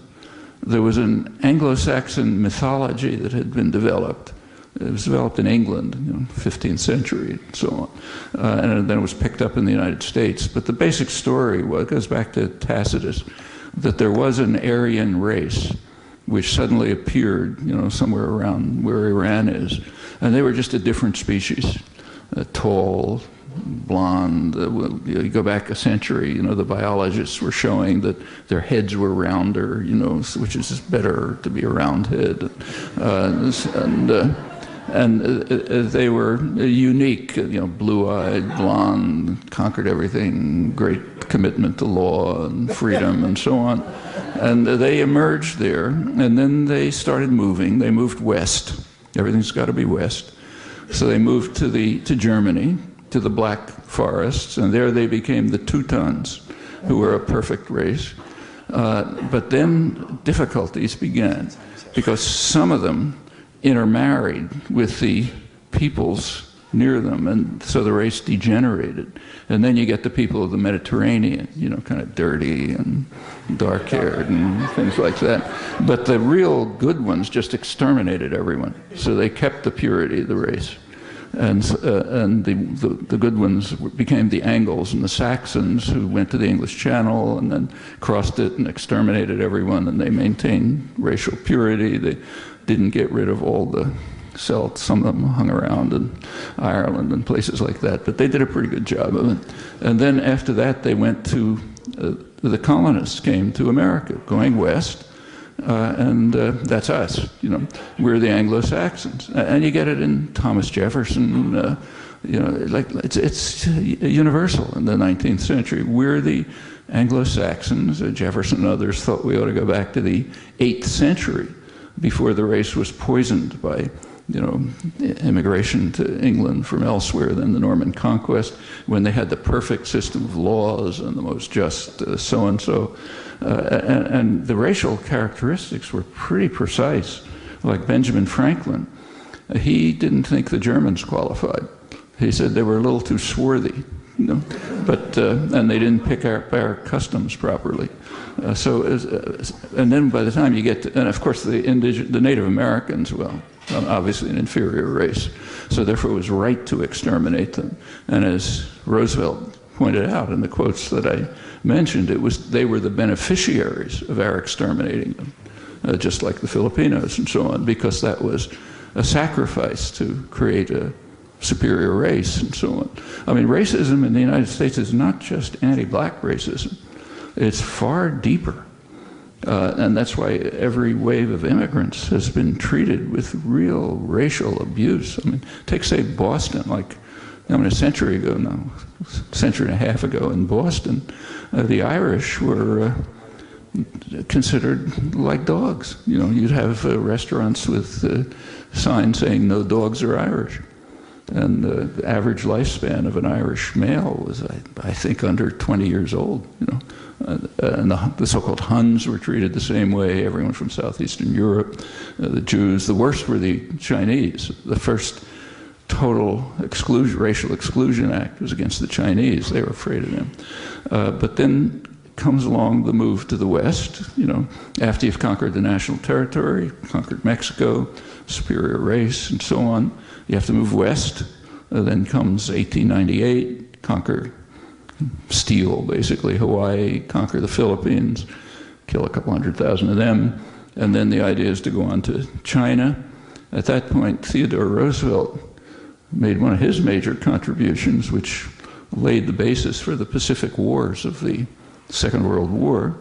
There was an Anglo-Saxon mythology that had been developed. It was developed in England, you know, 15th century and so on. And then it was picked up in the United States. But the basic story goes back to Tacitus, that there was an Aryan race which suddenly appeared, you know, somewhere around where Iran is. And they were just a different species, tall, blonde. You go back a century, you know, the biologists were showing that their heads were rounder, you know, which is better to be a round head. And they were unique, you know, blue-eyed, blonde, conquered everything, great commitment to law and freedom and so on. And they emerged there, and then they started moving. They moved west. Everything's got to be west. So they moved to Germany, to the Black Forests, and there they became the Teutons, who were a perfect race. But then difficulties began, because some of them intermarried with the peoples near them, and so the race degenerated. And then you get the people of the Mediterranean, you know, kind of dirty and dark-haired and things like that. But the real good ones just exterminated everyone, so they kept the purity of the race. And the good ones became the Angles and the Saxons, who went to the English Channel and then crossed it and exterminated everyone, and they maintained racial purity. They didn't get rid of all the Celts. Some of them hung around in Ireland and places like that, but they did a pretty good job of it. And then after that, they went to the colonists came to America, going west, and that's us. You know, we're the Anglo-Saxons, and you get it in Thomas Jefferson. You know, like it's universal in the 19th century. We're the Anglo-Saxons. Jefferson and others thought we ought to go back to the 8th century, before the race was poisoned by, you know, immigration to England from elsewhere than the Norman conquest, when they had the perfect system of laws and the most just so-and-so. And the racial characteristics were pretty precise. Like Benjamin Franklin, he didn't think the Germans qualified. He said they were a little too swarthy, you know, but and they didn't pick up our customs properly. And then by the time you get to, and of course the Native Americans, well, obviously an inferior race, so therefore it was right to exterminate them. And as Roosevelt pointed out in the quotes that I mentioned, they were the beneficiaries of our exterminating them, just like the Filipinos and so on, because that was a sacrifice to create a superior race and so on. I mean, racism in the United States is not just anti-black racism. It's far deeper. And that's why every wave of immigrants has been treated with real racial abuse. I mean, take, say, Boston, like, I mean, a century ago now, a century and a half ago in Boston, the Irish were considered like dogs. You know, you'd have restaurants with signs saying no dogs are Irish. And the average lifespan of an Irish male was, I think, under 20 years old. You know, and the so-called Huns were treated the same way. Everyone from southeastern Europe, the Jews. The worst were the Chinese. The first total racial exclusion act was against the Chinese. They were afraid of them. But then comes along the move to the West. You know, after you've conquered the national territory, conquered Mexico, superior race, and so on. You have to move west. Then comes 1898, conquer steal, basically, Hawaii, conquer the Philippines, kill a couple 100,000 of them. And then the idea is to go on to China. At that point, Theodore Roosevelt made one of his major contributions, which laid the basis for the Pacific Wars of the Second World War.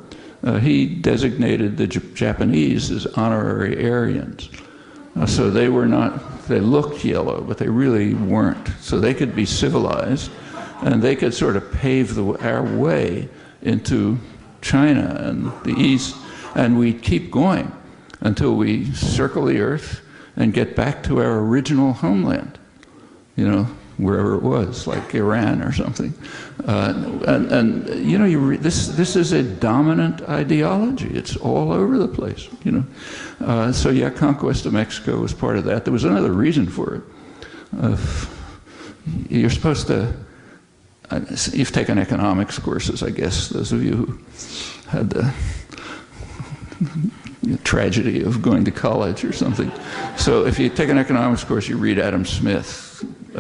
He designated the Japanese as honorary Aryans. So they were not, they looked yellow, but they really weren't. So they could be civilized, and they could sort of pave our way into China and the East, and we keep going until we circle the earth and get back to our original homeland, you know, wherever it was, like Iran or something. And you know, this is a dominant ideology. It's all over the place, you know. So yeah, conquest of Mexico was part of that. There was another reason for it. You're supposed to, you've taken economics courses, I guess, those of you who had the tragedy of going to college or something. So if you take an economics course, you read Adam Smith.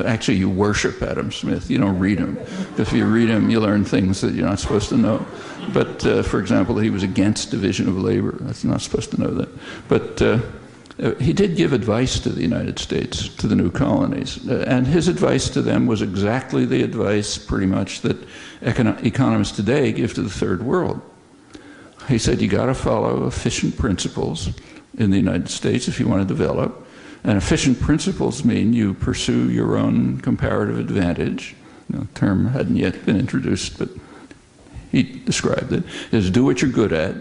Actually, you worship Adam Smith. You don't read him. If you read him, you learn things that you're not supposed to know. But, for example, he was against division of labor. That's not supposed to know that. But he did give advice to the United States, to the new colonies. And his advice to them was exactly the advice, pretty much, that economists today give to the Third World. He said, you got to follow efficient principles in the United States if you want to develop. And efficient principles mean you pursue your own comparative advantage. You know, the term hadn't yet been introduced, but he described it, is do what you're good at,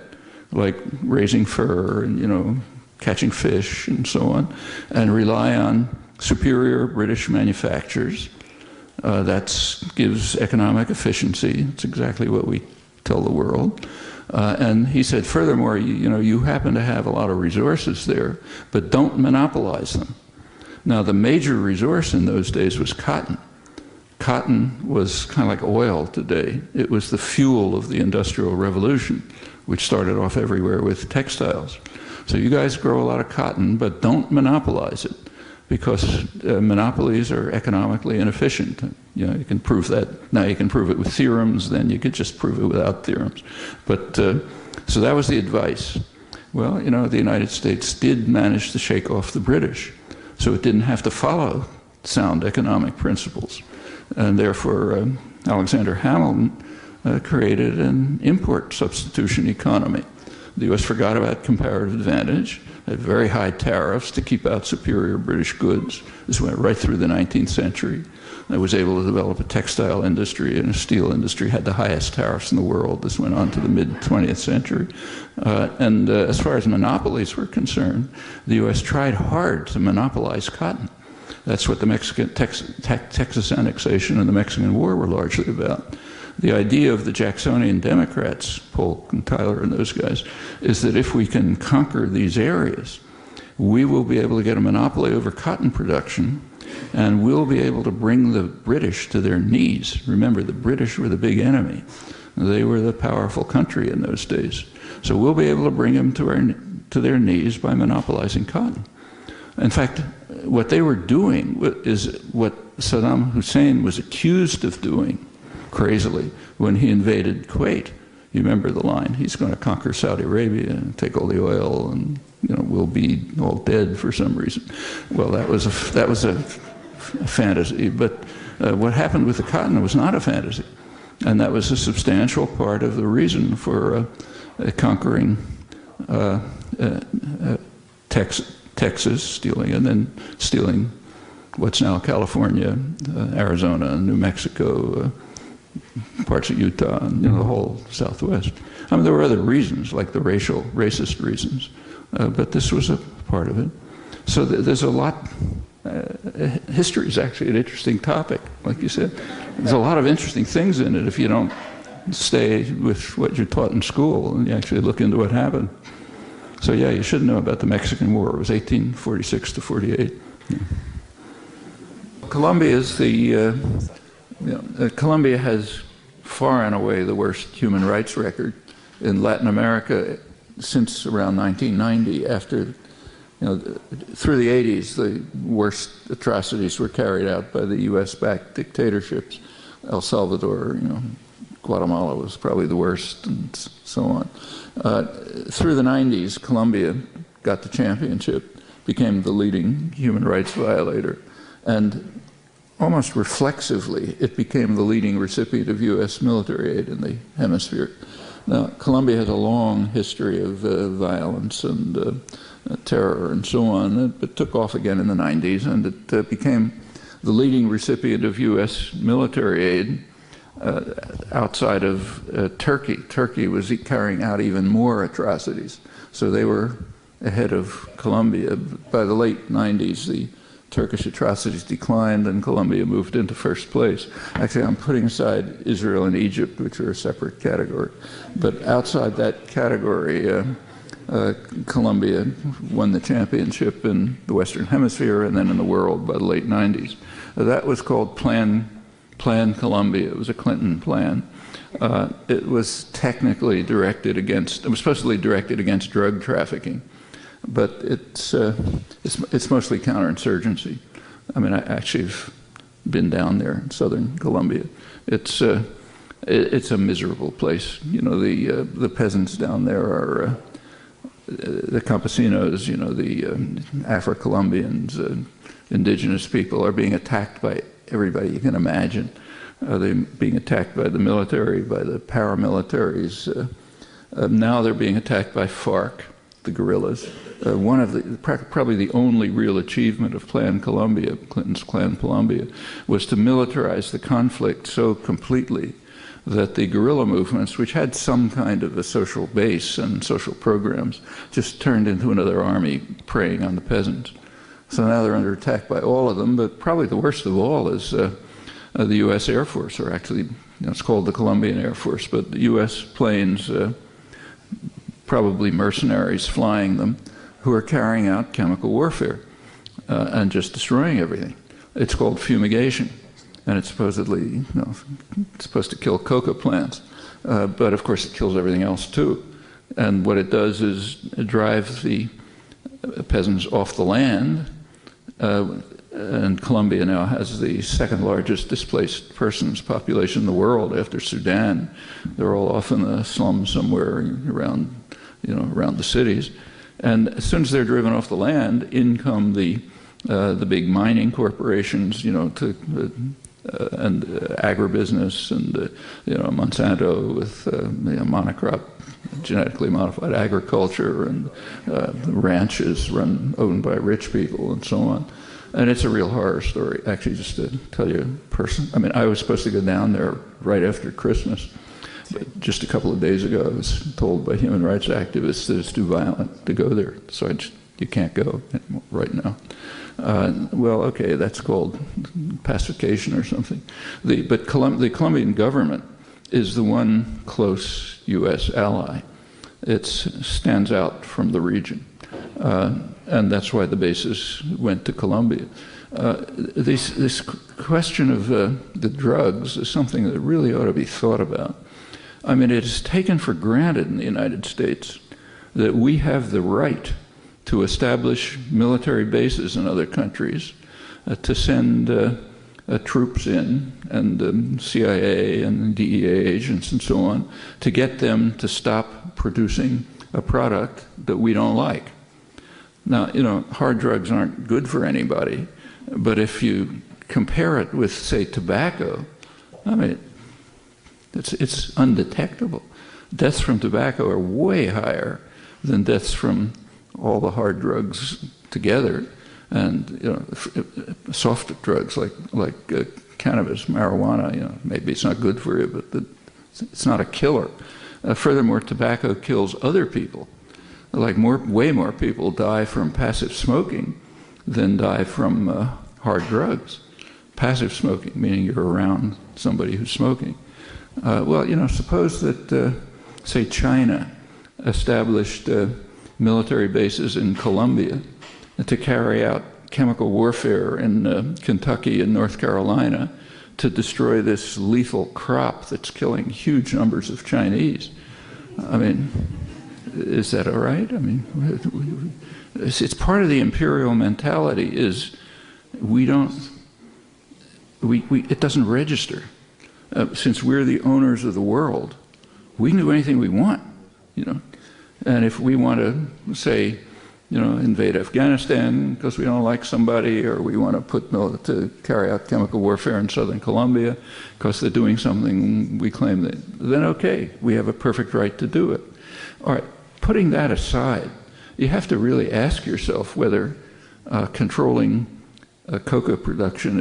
like raising fur and, you know, catching fish and so on, and rely on superior British manufacturers. That gives economic efficiency. It's exactly what we tell the world. And he said, furthermore, you know, you happen to have a lot of resources there, but don't monopolize them. Now, the major resource in those days was cotton. Cotton was kind of like oil today. It was the fuel of the Industrial Revolution, which started off everywhere with textiles. So you guys grow a lot of cotton, but don't monopolize it, because monopolies are economically inefficient. You know, you can prove that. Now you can prove it with theorems, then you could just prove it without theorems. But, so that was the advice. Well, you know, the United States did manage to shake off the British, so it didn't have to follow sound economic principles. And therefore, Alexander Hamilton created an import substitution economy. The U.S. forgot about comparative advantage, had very high tariffs to keep out superior British goods. This went right through the 19th century. It was able to develop a textile industry and a steel industry, had the highest tariffs in the world. This went on to the mid-20th century. As far as monopolies were concerned, the U.S. tried hard to monopolize cotton. That's what the Mexican Texas annexation and the Mexican War were largely about. The idea of the Jacksonian Democrats, Polk and Tyler and those guys, is that if we can conquer these areas, we will be able to get a monopoly over cotton production, and we'll be able to bring the British to their knees. Remember, the British were the big enemy. They were the powerful country in those days. So we'll be able to bring them to their knees by monopolizing cotton. In fact, what they were doing is what Saddam Hussein was accused of doing, crazily, when he invaded Kuwait. You remember the line, he's going to conquer Saudi Arabia and take all the oil, and we'll be all dead for some reason. Well, that was a fantasy, but what happened with the cotton was not a fantasy, and that was a substantial part of the reason for conquering Texas, stealing, and then stealing what's now California, Arizona, and New Mexico, parts of Utah, and the whole Southwest. I mean, there were other reasons, like the racist reasons, but this was a part of it. So there's a lot. History is actually an interesting topic, like you said. There's a lot of interesting things in it if you don't stay with what you're taught in school and you actually look into what happened. So yeah, you should know about the Mexican War. It was 1846 to 48. Yeah. Colombia is Colombia has far and away the worst human rights record in Latin America since around 1990. After, through the 80s, the worst atrocities were carried out by the U.S.-backed dictatorships. El Salvador, Guatemala was probably the worst, and so on. Through the 90s, Colombia got the championship, became the leading human rights violator, and almost reflexively, it became the leading recipient of U.S. military aid in the hemisphere. Now, Colombia has a long history of violence and terror and so on. It took off again in the 90s, and it became the leading recipient of U.S. military aid outside of Turkey. Turkey was carrying out even more atrocities, so they were ahead of Colombia. By the late 90s, the Turkish atrocities declined and Colombia moved into first place. Actually, I'm putting aside Israel and Egypt, which are a separate category. But outside that category, Colombia won the championship in the Western Hemisphere and then in the world by the late 90s. That was called Plan Colombia. It was a Clinton plan. It was technically directed against, it was supposedly directed against drug trafficking. But it's mostly counterinsurgency. I mean, I actually have been down there in southern Colombia. It's a miserable place. The peasants down there are the campesinos. The Afro-Colombians, indigenous people, are being attacked by everybody you can imagine. They're being attacked by the military, by the paramilitaries. Now they're being attacked by FARC, the guerrillas. One of probably the only real achievement of Plan Colombia, Clinton's Plan Colombia, was to militarize the conflict so completely that the guerrilla movements, which had some kind of a social base and social programs, just turned into another army preying on the peasants. So now they're under attack by all of them, but probably the worst of all is the U.S. Air Force, or actually, it's called the Colombian Air Force, but the U.S. planes, probably mercenaries flying them, who are carrying out chemical warfare and just destroying everything. It's called fumigation, and it's supposedly it's supposed to kill coca plants, but of course it kills everything else too. And what it does is drive the peasants off the land, and Colombia now has the second largest displaced persons population in the world after Sudan. They're all off in the slums somewhere around the cities. And as soon as they're driven off the land, in come the big mining corporations, to and agribusiness, and Monsanto with monocrop, genetically modified agriculture, and ranches owned by rich people, and so on. And it's a real horror story. Actually, just to tell you, I was supposed to go down there right after Christmas, but just a couple of days ago, I was told by human rights activists that it's too violent to go there, so you can't go right now. Well, okay, that's called pacification or something. The Colombian government is the one close U.S. ally. It stands out from the region, and that's why the bases went to Colombia. This question of the drugs is something that really ought to be thought about. I mean, it is taken for granted in the United States that we have the right to establish military bases in other countries, to send troops in, and CIA and DEA agents and so on, to get them to stop producing a product that we don't like. Now, hard drugs aren't good for anybody, but if you compare it with, say, tobacco, I mean, it's undetectable. Deaths from tobacco are way higher than deaths from all the hard drugs together, and soft drugs like cannabis, marijuana. Maybe it's not good for you, but it's not a killer. Furthermore, tobacco kills other people. Way more people die from passive smoking than die from hard drugs. Passive smoking, meaning you're around somebody who's smoking. Suppose that, say, China established military bases in Colombia to carry out chemical warfare in Kentucky and North Carolina to destroy this lethal crop that's killing huge numbers of Chinese. I mean, is that all right? I mean, it's part of the imperial mentality is it doesn't register. Since we're the owners of the world, we can do anything we want, And if we want to, say, invade Afghanistan because we don't like somebody, or we want to carry out chemical warfare in southern Colombia because they're doing something we claim then okay, we have a perfect right to do it. All right, putting that aside, you have to really ask yourself whether controlling cocoa production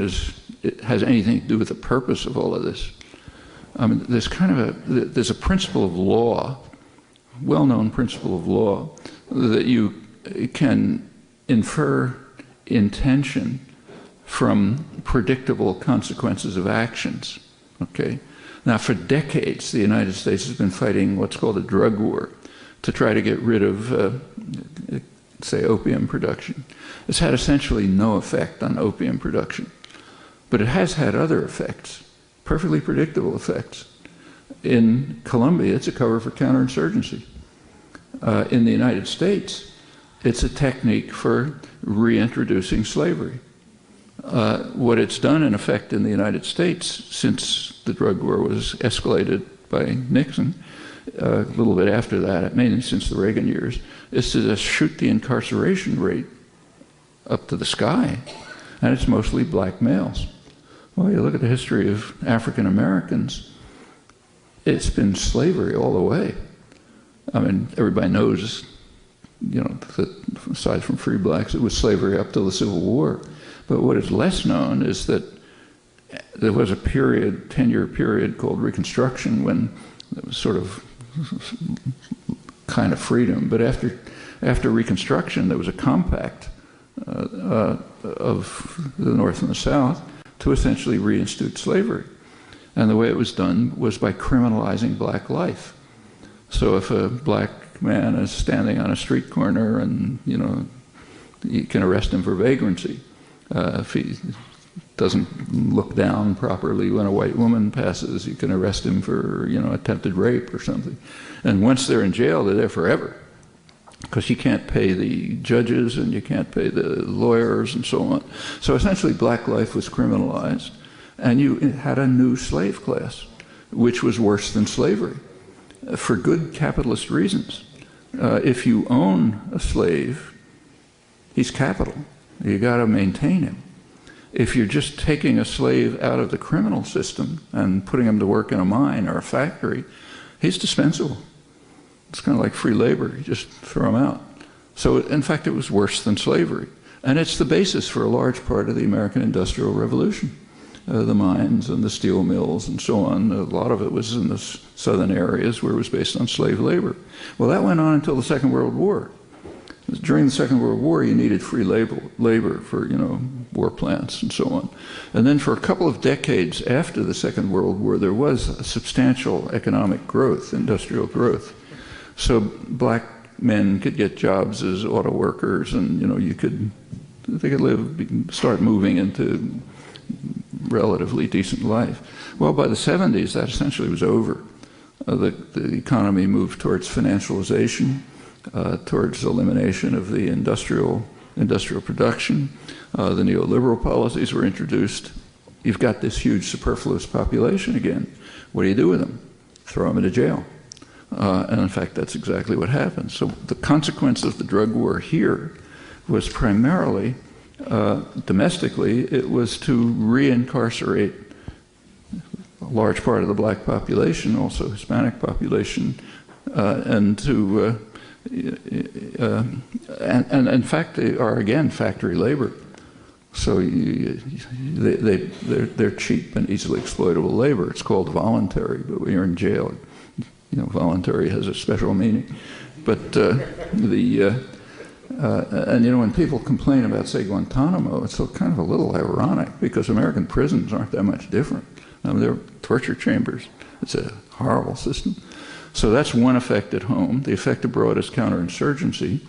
has anything to do with the purpose of all of this. I mean, there's a principle of law, well-known principle of law, that you can infer intention from predictable consequences of actions. Okay. Now, for decades, the United States has been fighting what's called a drug war to try to get rid of, say, opium production. It's had essentially no effect on opium production, but it has had other effects, perfectly predictable effects. In Colombia, it's a cover for counterinsurgency. In the United States, it's a technique for reintroducing slavery. What it's done, in effect, in the United States, since the drug war was escalated by Nixon, a little bit after that, mainly since the Reagan years, is to just shoot the incarceration rate up to the sky, and it's mostly black males. Well, you look at the history of African Americans, it's been slavery all the way. I mean, everybody knows, that aside from free blacks, it was slavery up till the Civil War. But what is less known is that there was a period, 10-year period called Reconstruction, when it was sort of kind of freedom. But after Reconstruction, there was a compact of the North and the South to essentially reinstitute slavery. And the way it was done was by criminalizing black life. So if a black man is standing on a street corner and, you can arrest him for vagrancy. If he doesn't look down properly when a white woman passes, you can arrest him for, attempted rape or something. And once they're in jail, they're there forever, because you can't pay the judges and you can't pay the lawyers and so on. So essentially black life was criminalized, and you had a new slave class, which was worse than slavery, for good capitalist reasons. If you own a slave, he's capital. You got to maintain him. if you're just taking a slave out of the criminal system and putting him to work in a mine or a factory, he's dispensable. It's kind of like free labor. You just throw him out. So, in fact, it was worse than slavery. And it's the basis for a large part of the American Industrial Revolution. The mines and the steel mills and so on. A lot of it was in the southern areas where it was based on slave labor. Well, that went on until the Second World War. During the Second World War, you needed free labor for, war plants and so on. And then for a couple of decades after the Second World War, there was a substantial economic growth, industrial growth. So black men could get jobs as auto workers, and they could start moving into relatively decent life. Well, by the 70s, that essentially was over. The economy moved towards financialization, towards elimination of the industrial production. The neoliberal policies were introduced. You've got this huge superfluous population again. What do you do with them? Throw them into jail. And in fact, that's exactly what happened. So the consequence of the drug war here was primarily, domestically, it was to re-incarcerate a large part of the black population, also Hispanic population, and to and in fact they are again factory labor. So they're cheap and easily exploitable labor. It's called voluntary, but when you're in jail, voluntary has a special meaning. But when people complain about, say, Guantanamo, it's kind of a little ironic because American prisons aren't that much different. They're torture chambers. It's a horrible system. So that's one effect at home. The effect abroad is counterinsurgency.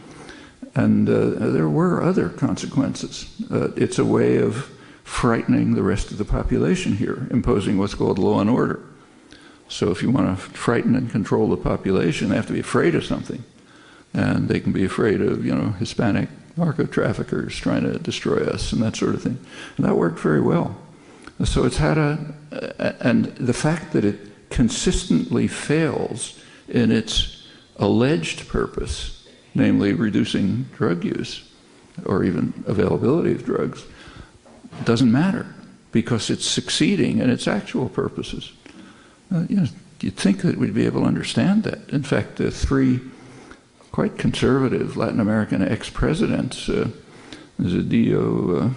And there were other consequences. It's a way of frightening the rest of the population here, imposing what's called law and order. So if you want to frighten and control the population, they have to be afraid of something. And they can be afraid of, Hispanic narco-traffickers trying to destroy us and that sort of thing. And that worked very well. So it's had and the fact that it consistently fails in its alleged purpose, namely reducing drug use or even availability of drugs, doesn't matter because it's succeeding in its actual purposes. You'd think that we'd be able to understand that. In fact, the three quite conservative Latin American ex-presidents, Zedillo,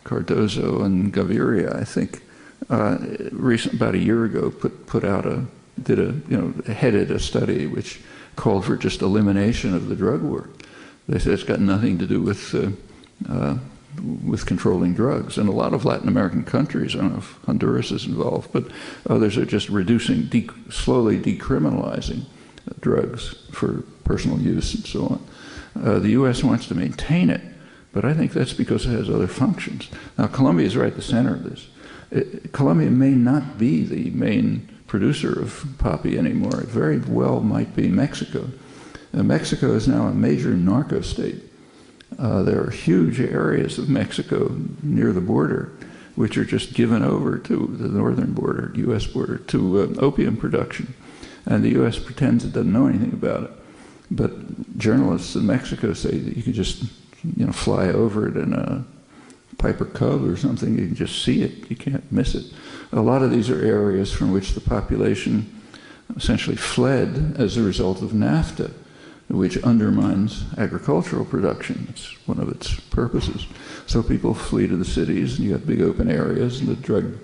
Cardozo, and Gaviria, I think, about a year ago, headed a study which called for just elimination of the drug war. They said it's got nothing to do with controlling drugs. And a lot of Latin American countries, I don't know if Honduras is involved, but others are just reducing, slowly decriminalizing drugs for personal use and so on. The U.S. wants to maintain it, but I think that's because it has other functions. Now, Colombia is right at the center of this. Colombia may not be the main producer of poppy anymore. It very well might be Mexico. Mexico is now a major narco state. There are huge areas of Mexico near the border which are just given over to the northern border, U.S. border, to opium production. And the U.S. pretends it doesn't know anything about it. But journalists in Mexico say that you could just fly over it in a Piper Cub or something. You can just see it. You can't miss it. A lot of these are areas from which the population essentially fled as a result of NAFTA, which undermines agricultural production. It's one of its purposes. So people flee to the cities, and you have big open areas, and the drug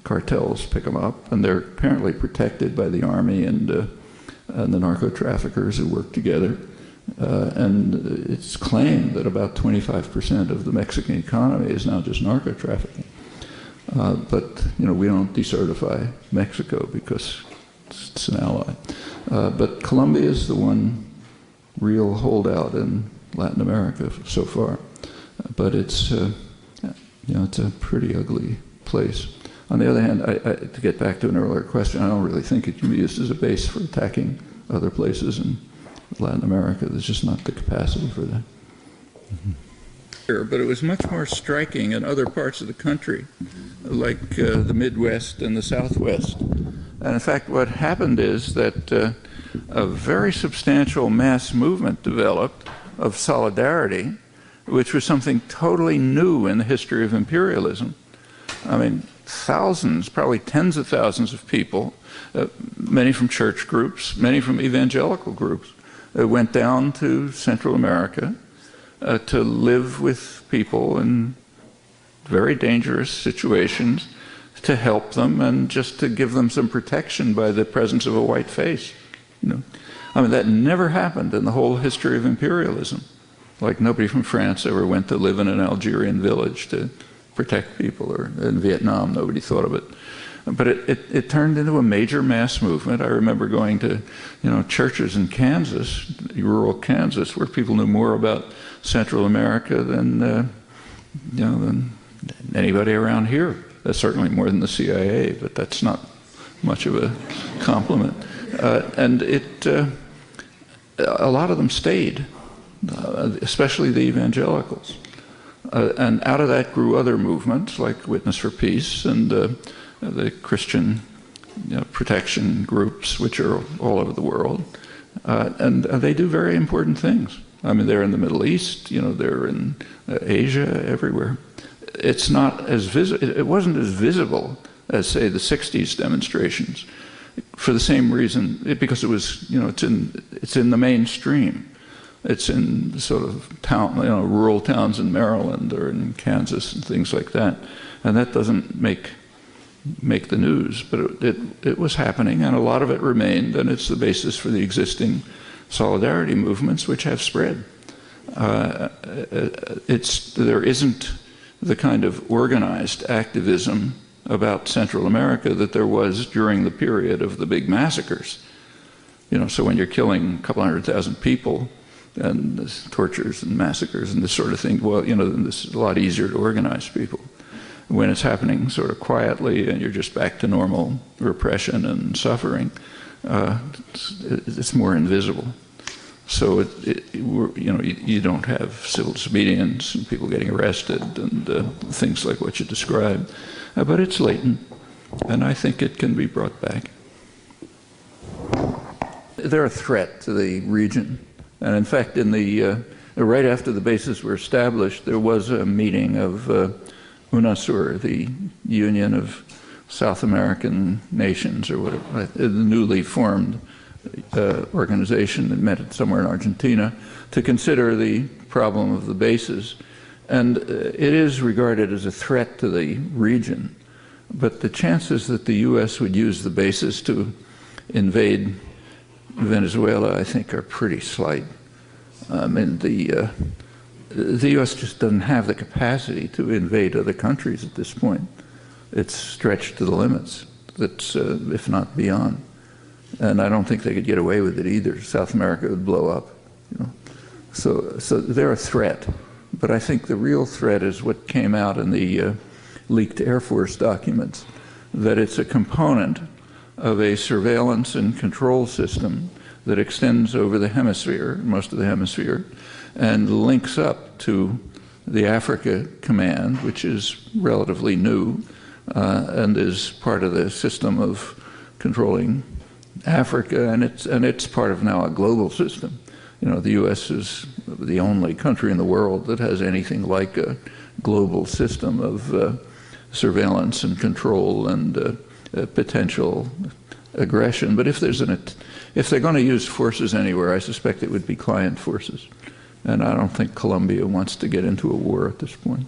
cartels pick them up, and they're apparently protected by the army and the narco-traffickers who work together. And it's claimed that about 25% of the Mexican economy is now just narco-trafficking. But we don't decertify Mexico because it's an ally. But Colombia is the one real holdout in Latin America so far. But it's it's a pretty ugly place. On the other hand, to get back to an earlier question, I don't really think it can be used as a base for attacking other places in Latin America. There's just not the capacity for that. But it was much more striking in other parts of the country, like the Midwest and the Southwest. And in fact, what happened is that a very substantial mass movement developed of solidarity which was something totally new in the history of imperialism. I mean, thousands, probably tens of thousands of people, many from church groups, many from evangelical groups, went down to Central America to live with people in very dangerous situations, to help them and just to give them some protection by the presence of a white face. You know, I mean, that never happened in the whole history of imperialism. Like, nobody from France ever went to live in an Algerian village to protect people, or in Vietnam, nobody thought of it. But it turned into a major mass movement. I remember going to, churches in Kansas, rural Kansas, where people knew more about Central America than anybody around here. That's certainly more than the CIA, but that's not much of a compliment. And a lot of them stayed, especially the evangelicals. And out of that grew other movements like Witness for Peace and the Christian protection groups, which are all over the world. And they do very important things. I mean, they're in the Middle East, they're in Asia, everywhere. It wasn't as visible as, say, the 60s demonstrations, for the same reason, because it was, it's in the mainstream. It's in sort of rural towns in Maryland or in Kansas and things like that, and that doesn't make the news. But it was happening, and a lot of it remained, and it's the basis for the existing solidarity movements, which have spread. There isn't the kind of organized activism about Central America that there was during the period of the big massacres. So when you're killing a couple 100,000 people and this tortures and massacres and this sort of thing, well, this is a lot easier to organize people. When it's happening sort of quietly and you're just back to normal repression and suffering, it's more invisible. So you don't have civil disobedience and people getting arrested and things like what you described, but it's latent, and I think it can be brought back. They're a threat to the region, and in fact, right after the bases were established, there was a meeting of UNASUR, the Union of South American Nations, or whatever, the newly formed organization that met somewhere in Argentina, to consider the problem of the bases. And it is regarded as a threat to the region, but the chances that the U.S. would use the bases to invade Venezuela, I think, are pretty slight. I mean, the U.S. just doesn't have the capacity to invade other countries at this point. It's stretched to the limits, if not beyond. And I don't think they could get away with it either. South America would blow up. So they're a threat. But I think the real threat is what came out in the leaked Air Force documents, that it's a component of a surveillance and control system that extends over the hemisphere, most of the hemisphere, and links up to the Africa Command, which is relatively new and is part of the system of controlling Africa, and it's part of now a global system. The U.S. is the only country in the world that has anything like a global system of surveillance and control and potential aggression. But if they're going to use forces anywhere, I suspect it would be client forces. And I don't think Colombia wants to get into a war at this point.